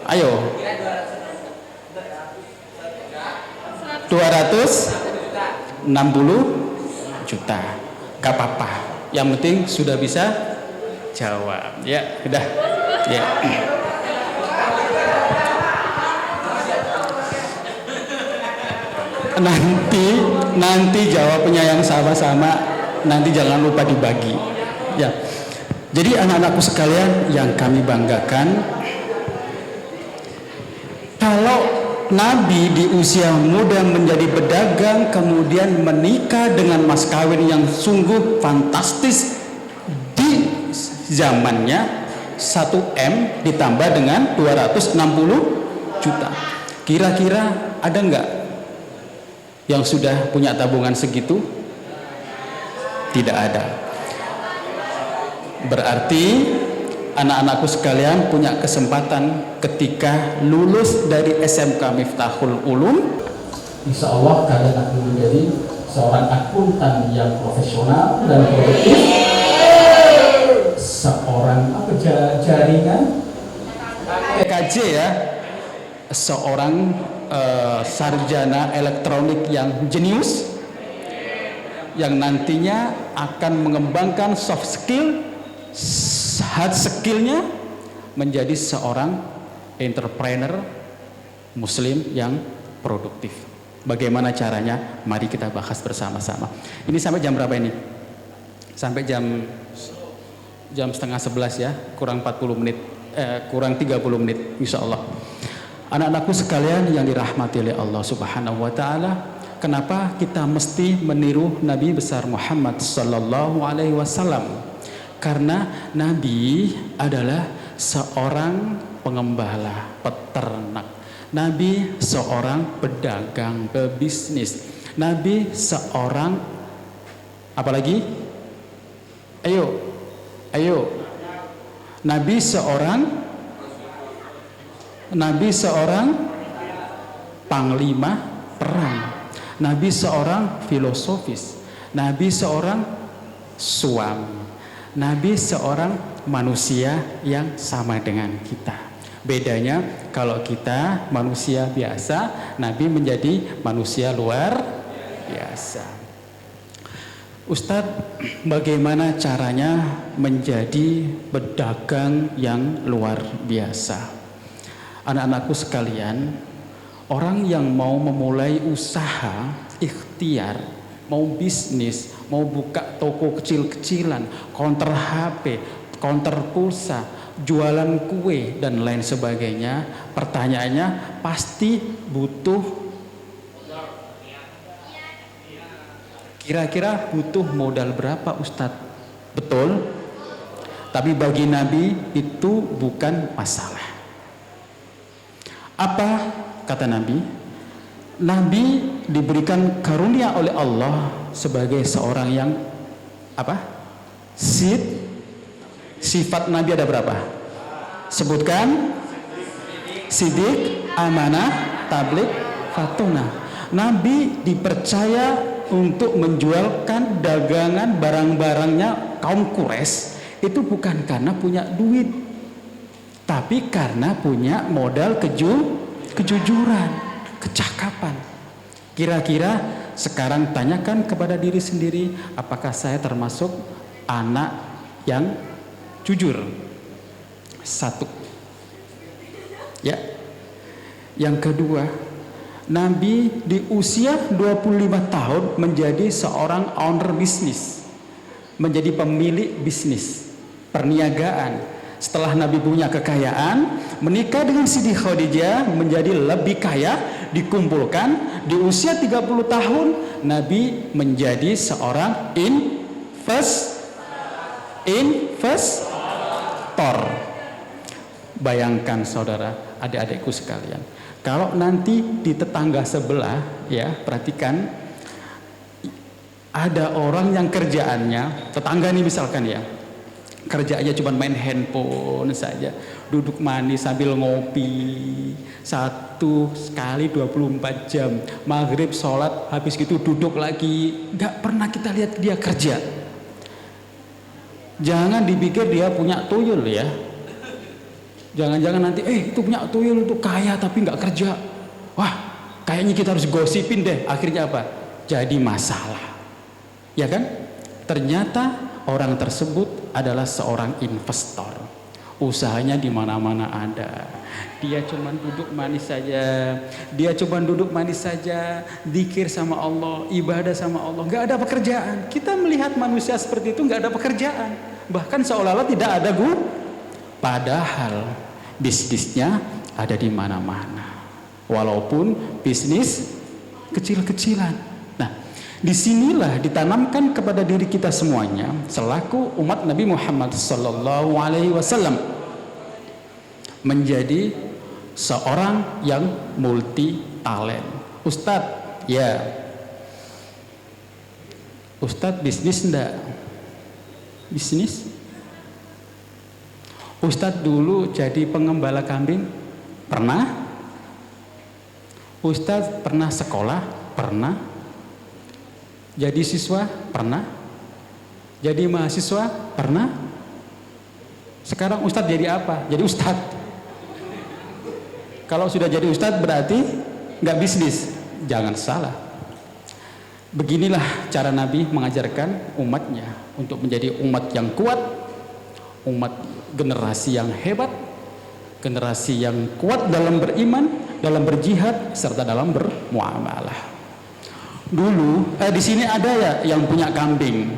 Ayo. 260 juta. Gak apa-apa. Yang penting sudah bisa jawab. Ya, udah. Ya. Nanti jawabnya yang sama-sama, nanti jangan lupa dibagi. Ya. Jadi anak-anakku sekalian yang kami banggakan, kalau Nabi di usia muda menjadi pedagang, kemudian menikah dengan mas kawin yang sungguh fantastis di zamannya, 1 M ditambah dengan 260 juta. Kira-kira ada nggak yang sudah punya tabungan segitu? Tidak ada. Berarti anak-anakku sekalian punya kesempatan ketika lulus dari SMK Miftahul Ulum insya Allah kalian akan menjadi seorang akuntan yang profesional dan produktif, seorang jaringan EKJ ya, seorang sarjana elektronik yang jenius, yang nantinya akan mengembangkan soft skill, hard skillnya menjadi seorang entrepreneur muslim yang produktif. Bagaimana caranya? Mari kita bahas bersama-sama. Ini sampai jam berapa ini? Sampai jam setengah 11 ya, kurang 40 menit, kurang 30 menit insya Allah. Anak-anakku sekalian yang dirahmati oleh Allah Subhanahu wa Ta'ala, kenapa kita mesti meniru Nabi besar Muhammad Sallallahu Alaihi Wasallam? Karena Nabi adalah seorang pengembala, peternak. Nabi seorang pedagang, pebisnis. Nabi seorang apalagi? Ayo. Nabi seorang panglima perang. Nabi seorang filosofis. Nabi seorang suami. Nabi seorang manusia yang sama dengan kita. Bedanya kalau kita manusia biasa, Nabi menjadi manusia luar biasa. Ustadz, bagaimana caranya menjadi pedagang yang luar biasa? Anak-anakku sekalian, orang yang mau memulai usaha, ikhtiar, mau bisnis, mau buka toko kecil-kecilan, counter HP, counter pulsa, jualan kue dan lain sebagainya, pertanyaannya pasti butuh, kira-kira butuh modal berapa Ustadz? Betul? Tapi bagi Nabi itu bukan masalah. Apa kata Nabi? Nabi diberikan karunia oleh Allah sebagai seorang yang apa? Sifat Nabi ada berapa? Sebutkan. Sidik, amanah, tabligh, fatuna. Nabi dipercaya untuk menjualkan dagangan barang-barangnya kaum Quraisy itu bukan karena punya duit, tapi karena punya modal kejujuran, kecakapan. Kira-kira sekarang tanyakan kepada diri sendiri, apakah saya termasuk anak yang jujur? Satu. Ya. Yang kedua, Nabi di usia 25 tahun menjadi seorang owner bisnis, menjadi pemilik bisnis, perniagaan. Setelah Nabi punya kekayaan, menikah dengan Siti Khadijah menjadi lebih kaya, dikumpulkan. Di usia 30 tahun, Nabi menjadi seorang investor. Bayangkan saudara, adik-adikku sekalian, kalau nanti di tetangga sebelah, ya perhatikan, ada orang yang kerjaannya, tetangga nih misalkan ya, kerjaannya cuma main handphone saja, duduk manis sambil ngopi, satu kali 24 jam, maghrib sholat, habis gitu duduk lagi, gak pernah kita lihat dia kerja. Jangan dipikir dia punya tuyul ya, jangan-jangan nanti itu punya tuyul, itu kaya tapi gak kerja, wah kayaknya kita harus gosipin deh, akhirnya apa? Jadi masalah, ya kan? Ternyata orang tersebut adalah seorang investor. Usahanya di mana-mana ada. Dia cuma duduk manis saja. Zikir sama Allah, ibadah sama Allah. Gak ada pekerjaan. Kita melihat manusia seperti itu gak ada pekerjaan. Bahkan seolah-olah tidak ada Padahal bisnisnya ada di mana-mana. Walaupun bisnis kecil-kecilan. Disinilah ditanamkan kepada diri kita semuanya selaku umat Nabi Muhammad Sallallahu Alaihi Wasallam menjadi seorang yang multi talent. Ustadz, ya, Ustadz bisnis enggak? Bisnis? Ustadz dulu jadi pengembala kambing? Pernah? Ustadz pernah sekolah? Pernah. Jadi siswa? Pernah. Jadi mahasiswa? Pernah. Sekarang Ustadz jadi apa? Jadi Ustadz. Kalau sudah jadi Ustadz berarti nggak bisnis. Jangan salah. Beginilah cara Nabi mengajarkan umatnya untuk menjadi umat yang kuat, umat generasi yang hebat, generasi yang kuat dalam beriman, dalam berjihad, serta dalam bermuamalah. Dulu di sini ada ya yang punya kambing.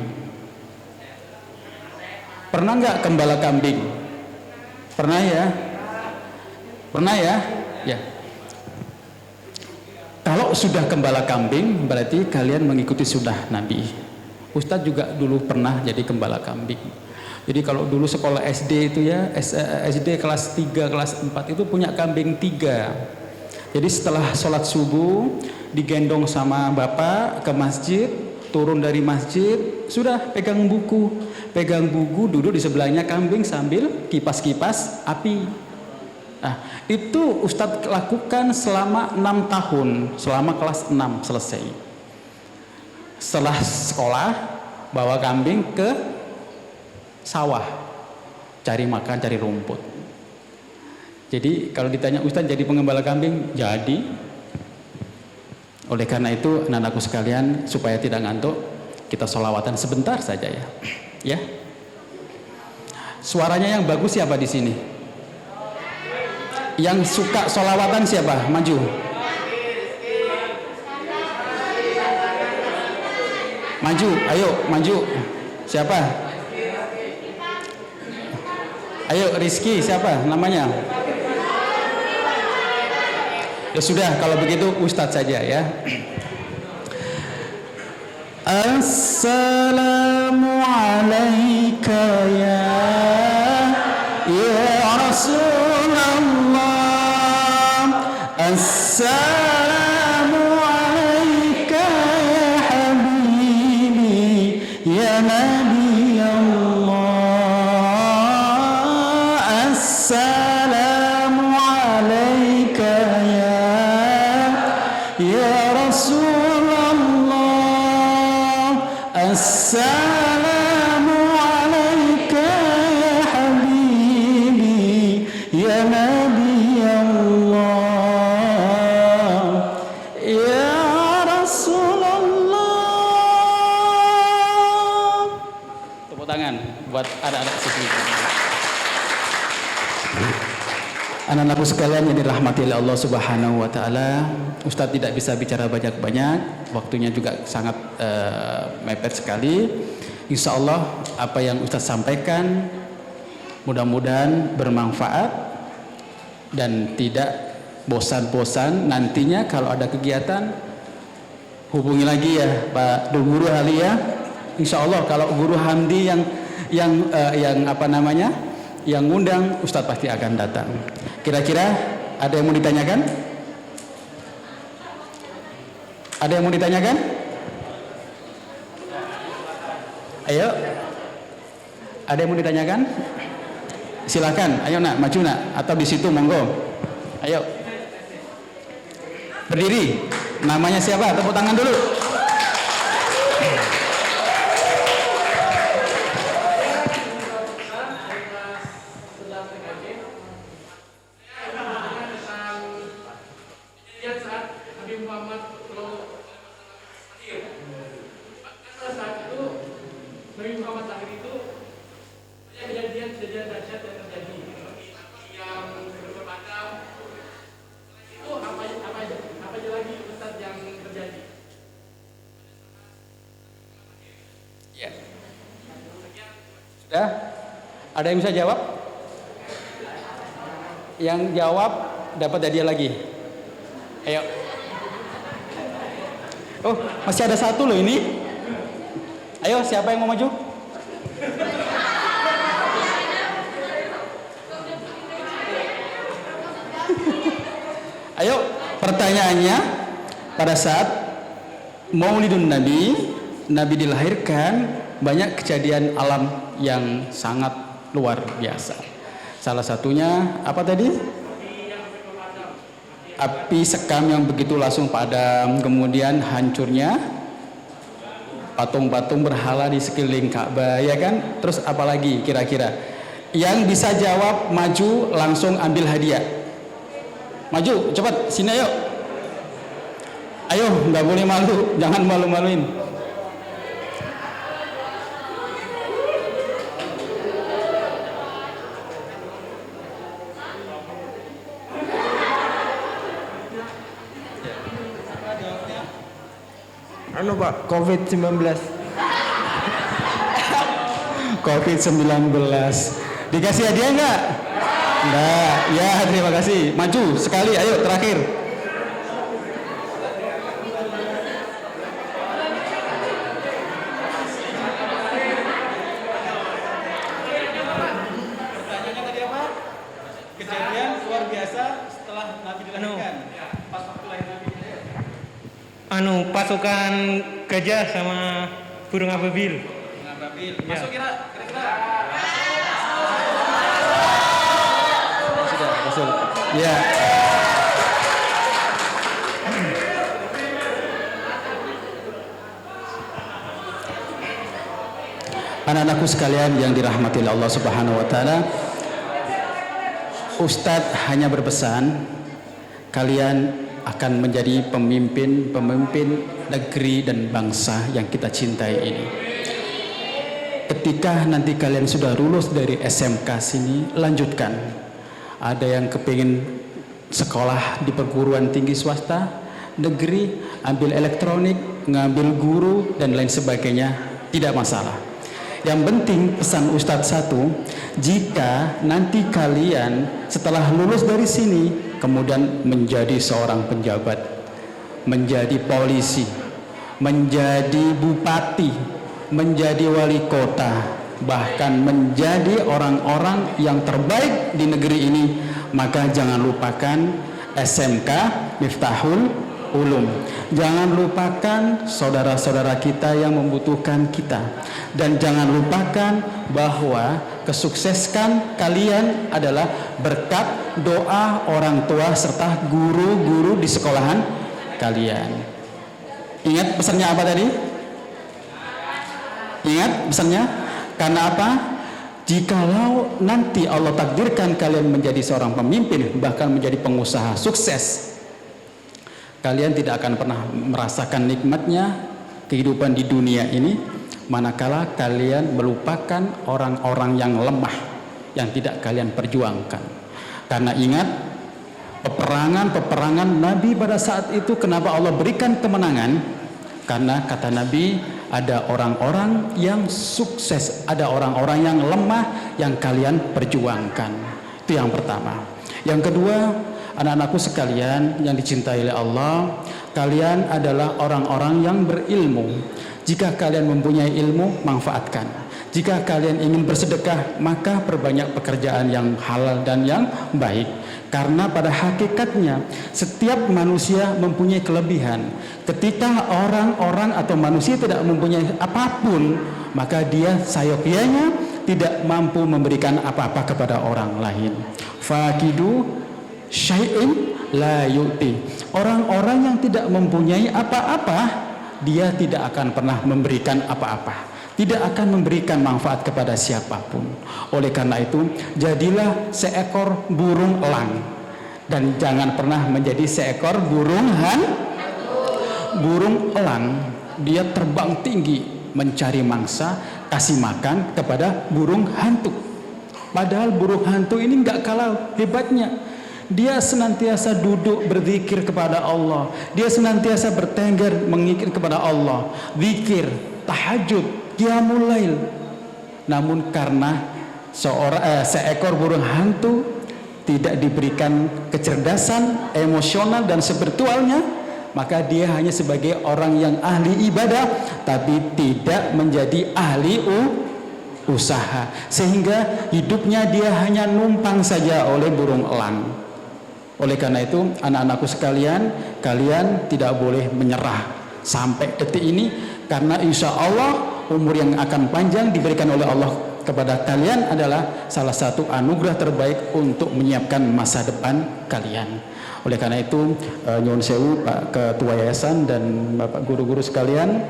Pernah nggak gembala kambing? Pernah ya? Pernah ya? Ya. Kalau sudah gembala kambing, berarti kalian mengikuti sunnah Nabi. Ustadz juga dulu pernah jadi gembala kambing. Jadi kalau dulu sekolah SD itu ya, SD kelas 3, kelas 4 itu punya kambing 3. Jadi setelah sholat subuh, digendong sama bapak ke masjid, turun dari masjid, sudah pegang buku, duduk di sebelahnya kambing sambil kipas-kipas api. Nah, itu Ustadz lakukan selama 6 tahun, selama kelas 6 selesai. Setelah sekolah, bawa kambing ke sawah, cari makan, cari rumput. Jadi kalau ditanya Ustadz jadi pengembala kambing, jadi. Oleh karena itu anak-anakku sekalian, supaya tidak ngantuk, kita sholawatan sebentar saja ya. Ya. Suaranya yang bagus siapa di sini? Yang suka sholawatan siapa? Maju. Maju, ayo maju. Siapa? Ayo Rizky, siapa namanya? Ya sudah, kalau begitu Ustadz saja ya. Assalamu alayka ya Rasulullah. Assalamu alayka ya habibi ya Nabi Allah. Assalamu alayka ya Rasulullah. Assalamu alayka ya habibi ya Nabi Allah. Ya Rasulullah. Tepuk tangan buat anak-anak sini. Anak-anakku sekalian yang dirahmati oleh Allah Subhanahu wa taala, Ustadz tidak bisa bicara banyak-banyak, waktunya juga sangat mepet sekali. Insya Allah apa yang Ustadz sampaikan mudah-mudahan bermanfaat dan tidak bosan-bosan. Nantinya kalau ada kegiatan hubungi lagi ya Pak Guru Halia. Insya Allah kalau Guru Hamdi yang ngundang, Ustadz pasti akan datang. Kira-kira ada yang mau ditanyakan? Ada yang mau ditanyakan? Ayo. Ada yang mau ditanyakan? Silakan. Ayo nak, maju nak. Atau di situ monggo. Ayo. Berdiri. Namanya siapa? Tepuk tangan dulu. Sudah? Ada yang bisa jawab? Yang jawab dapat hadiah lagi. Ayo. Oh, masih ada satu loh ini. Ayo, siapa yang mau maju? Ayo, pertanyaannya, pada saat Maulidun Nabi, Nabi dilahirkan, banyak kejadian alam yang sangat luar biasa. Salah satunya apa tadi? api sekam yang begitu langsung padam, kemudian hancurnya patung-patung berhala di sekeliling Ka'bah, ya kan? Terus apalagi kira-kira? Yang bisa jawab maju langsung ambil hadiah. Maju, cepat, sini ayo. Ayo, nggak boleh malu, jangan malu-maluin. Pak, COVID-19. COVID-19. Dikasih hadiah enggak? Enggak. Ya, terima kasih. Maju sekali, ayo terakhir. Pertanyaannya tadi apa? Kejadian luar biasa setelah Nabi dilahirkan. Pas waktu lahir Nabi. Pasukan gajah sama burung ababil. Masuk kira-kira. Sudah. Ya. Anak-anakku sekalian yang dirahmati Allah Subhanahu wa taala, Ustadz hanya berpesan kalian akan menjadi pemimpin negeri dan bangsa yang kita cintai ini. Ketika nanti kalian sudah lulus dari SMK sini, lanjutkan. Ada yang kepingin sekolah di perguruan tinggi swasta, negeri, ambil elektronik, ngambil guru dan lain sebagainya, tidak masalah. Yang penting pesan Ustadz satu, jika nanti kalian setelah lulus dari sini kemudian menjadi seorang penjabat, menjadi polisi, menjadi bupati, menjadi wali kota, bahkan menjadi orang-orang yang terbaik di negeri ini, maka jangan lupakan SMK Miftahul Ulum. Jangan lupakan saudara-saudara kita yang membutuhkan kita, dan jangan lupakan bahwa kesuksesan kalian adalah berkat doa orang tua serta guru-guru di sekolahan kalian. Ingat pesannya apa tadi? Ingat pesannya? Karena apa? Jikalau nanti Allah takdirkan kalian menjadi seorang pemimpin, bahkan menjadi pengusaha sukses, kalian tidak akan pernah merasakan nikmatnya kehidupan di dunia ini, manakala kalian melupakan orang-orang yang lemah yang tidak kalian perjuangkan. Karena ingat, peperangan Nabi pada saat itu, kenapa Allah berikan kemenangan? Karena kata Nabi, ada orang-orang yang sukses, ada orang-orang yang lemah yang kalian perjuangkan. Itu yang pertama. Yang kedua, anak-anakku sekalian yang dicintai oleh Allah, kalian adalah orang-orang yang berilmu. Jika kalian mempunyai ilmu, manfaatkan. Jika kalian ingin bersedekah, maka perbanyak pekerjaan yang halal dan yang baik. Karena pada hakikatnya setiap manusia mempunyai kelebihan. Ketika orang-orang atau manusia tidak mempunyai apapun, maka dia sayogyanya tidak mampu memberikan apa-apa kepada orang lain. Fakidu syai'in la yu'ti. Orang-orang yang tidak mempunyai apa-apa, dia tidak akan pernah memberikan apa-apa, tidak akan memberikan manfaat kepada siapapun. Oleh karena itu, jadilah seekor burung elang, dan jangan pernah menjadi seekor burung elang. Dia terbang tinggi mencari mangsa, kasih makan kepada burung hantu. Padahal burung hantu ini nggak kalah hebatnya. Dia senantiasa duduk berzikir kepada Allah. Dia senantiasa bertengger mengikir kepada Allah, zikir, tahajud, qiyamul lail. Namun karena seekor burung hantu tidak diberikan kecerdasan emosional dan spiritualnya, maka dia hanya sebagai orang yang ahli ibadah tapi tidak menjadi ahli usaha, sehingga hidupnya dia hanya numpang saja oleh burung elang. Oleh karena itu, anak-anakku sekalian, kalian tidak boleh menyerah sampai detik ini, karena insya Allah umur yang akan panjang diberikan oleh Allah kepada kalian adalah salah satu anugerah terbaik untuk menyiapkan masa depan kalian. Oleh karena itu, nyuwun sewu Pak Ketua Yayasan dan Bapak guru-guru sekalian,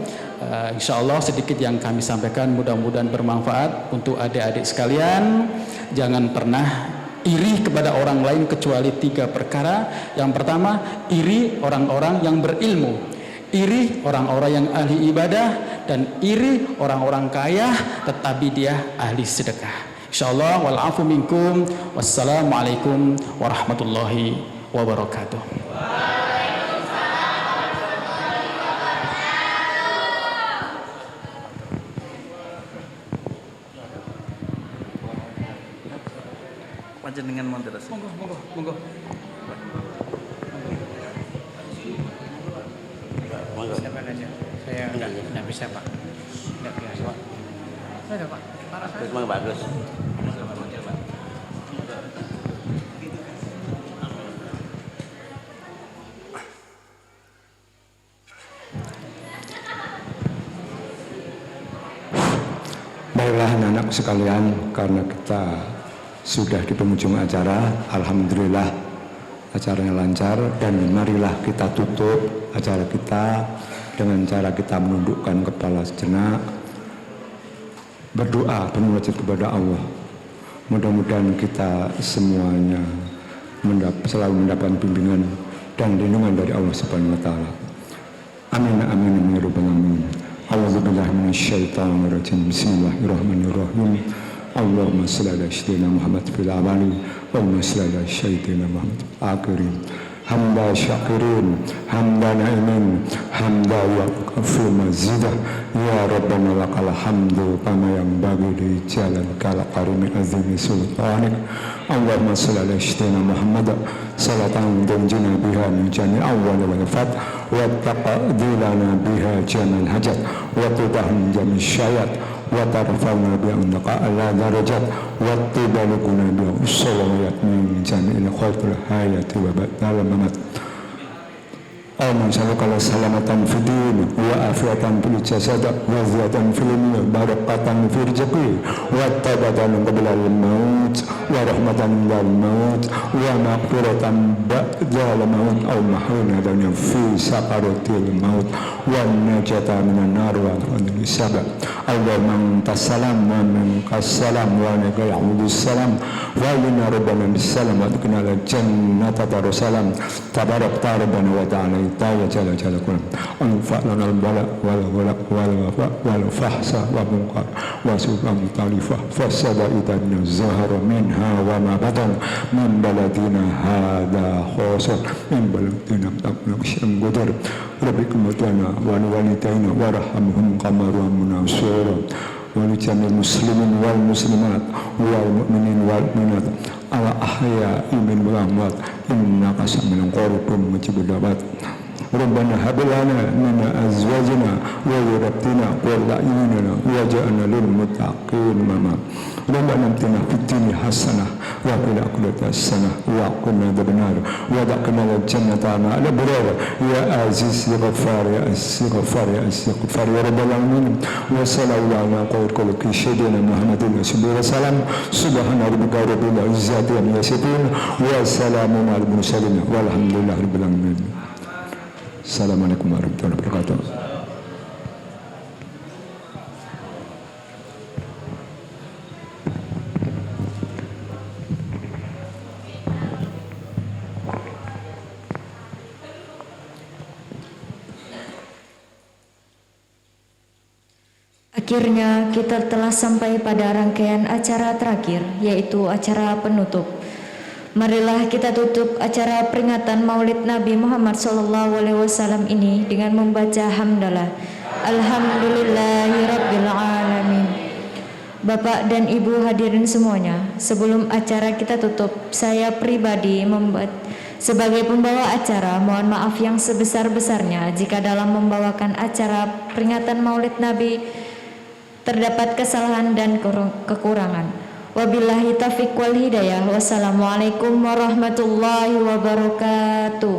insya Allah sedikit yang kami sampaikan mudah-mudahan bermanfaat untuk adik-adik sekalian. Jangan pernah iri kepada orang lain kecuali 3 perkara. Yang pertama, iri orang-orang yang berilmu, iri orang-orang yang ahli ibadah, dan iri orang-orang kaya tetapi dia ahli sedekah. Insyaallah wal afu minkum. Wassalamualaikum warahmatullahi wabarakatuh. Panjenengan moderasi. Monggo. Siapa aja? Saya enggak bisa, Pak. Enggak biasa, Pak. Ada, Pak. Parah saya. Memang bagus. Baiklah anak-anak sekalian, karena kita sudah di penghujung acara, alhamdulillah acaranya lancar, dan marilah kita tutup acara kita dengan cara kita menundukkan kepala sejenak, berdoa bermunajat kepada Allah. Mudah-mudahan kita semuanya selalu mendapatkan bimbingan dan lindungan dari Allah Subhanahu wa taala. Amin amin ya rabbal alamin. A'udzubillahi minasyaitonirrajim. Bismillahirrahmanirrahim. Allahumma shalli ala sayyidina Muhammad fil awwalin wa shalli ala sayyidina Muhammad fil akhirin. Hamda syakirin, hamda na'imin, hamda waqafu mazidah. Ya Rabbana lakal hamdu kama yang bagi di jalan kala karimi azimi sultanik. Allahumma salli ala sayyidina Muhammad salatan tunjina biha min jami awwal wal fat wa taqdilana biha jamal hajat wa tudahun jami syayat wa tarfa'na bi annaka ala darajat wa tibalikuna bi usuliyat min jami'il khalqil hayati wa ba'dal mamat. Allahumma salli ala salamatan fid din wa afiatan fil jasad wa ziyadatan fil ilmi barakatan fil rizqi wa tabatan qabla al maut wa rahmatan lil maut wa maghfiratan ba'da al maut aw mahunatan fi sakaratil maut wa najatan minan nar wa al sabab. Allahumma antassalam wa minkas salam wa alayka ya'udus salam wa inna rabbana bisalam wa tukna al jannata darussalam tabarak rabbana wa ta'ala ya jalla jalaluhu anfa'lana al-bala wal fahsa wa munkar wa su'al talifah fasada idan zahara minha wa ma batan min baladina hadha khosat min baladina taqnaqsham gudar rabbikum watana wa walidayna warhamhum kama rahamuna sura wa lijamil muslimin wal muslimat wal mu'minin wal mu'minat ala ahya'i min wal amwat innaka sami'un qaribun mujibud da'wat. Rabbana hab lana min azwajina wa dhurriyyatina qurrata a'yunin waj'alna lil muttaqin imama. Rabbana atina fid dunya hasanah wa fil akhirati hasanah wa qina adzabannar wa qina al-jannata ma'al abrar ya aziz ya ghaffar ya aziz ya rabbal alamin. Wa sallallahu ala qawli sayyidina Muhammadin sallallahu alaihi wasallam. Subhana rabbika rabbil izzati amma yasifun wa salamun alal mursalin walhamdulillahi rabbil alamin. Assalamualaikum warahmatullahi wabarakatuh. Akhirnya kita telah sampai pada rangkaian acara terakhir, yaitu acara penutup. Marilah kita tutup acara peringatan Maulid Nabi Muhammad SAW ini dengan membaca hamdalah. Alhamdulillahirabbil alamin. Bapak dan Ibu hadirin semuanya, sebelum acara kita tutup, saya pribadi sebagai pembawa acara mohon maaf yang sebesar-besarnya jika dalam membawakan acara peringatan Maulid Nabi terdapat kesalahan dan kekurangan. Wabillahi taufiq wal hidayah. Wassalamualaikum warahmatullahi wabarakatuh.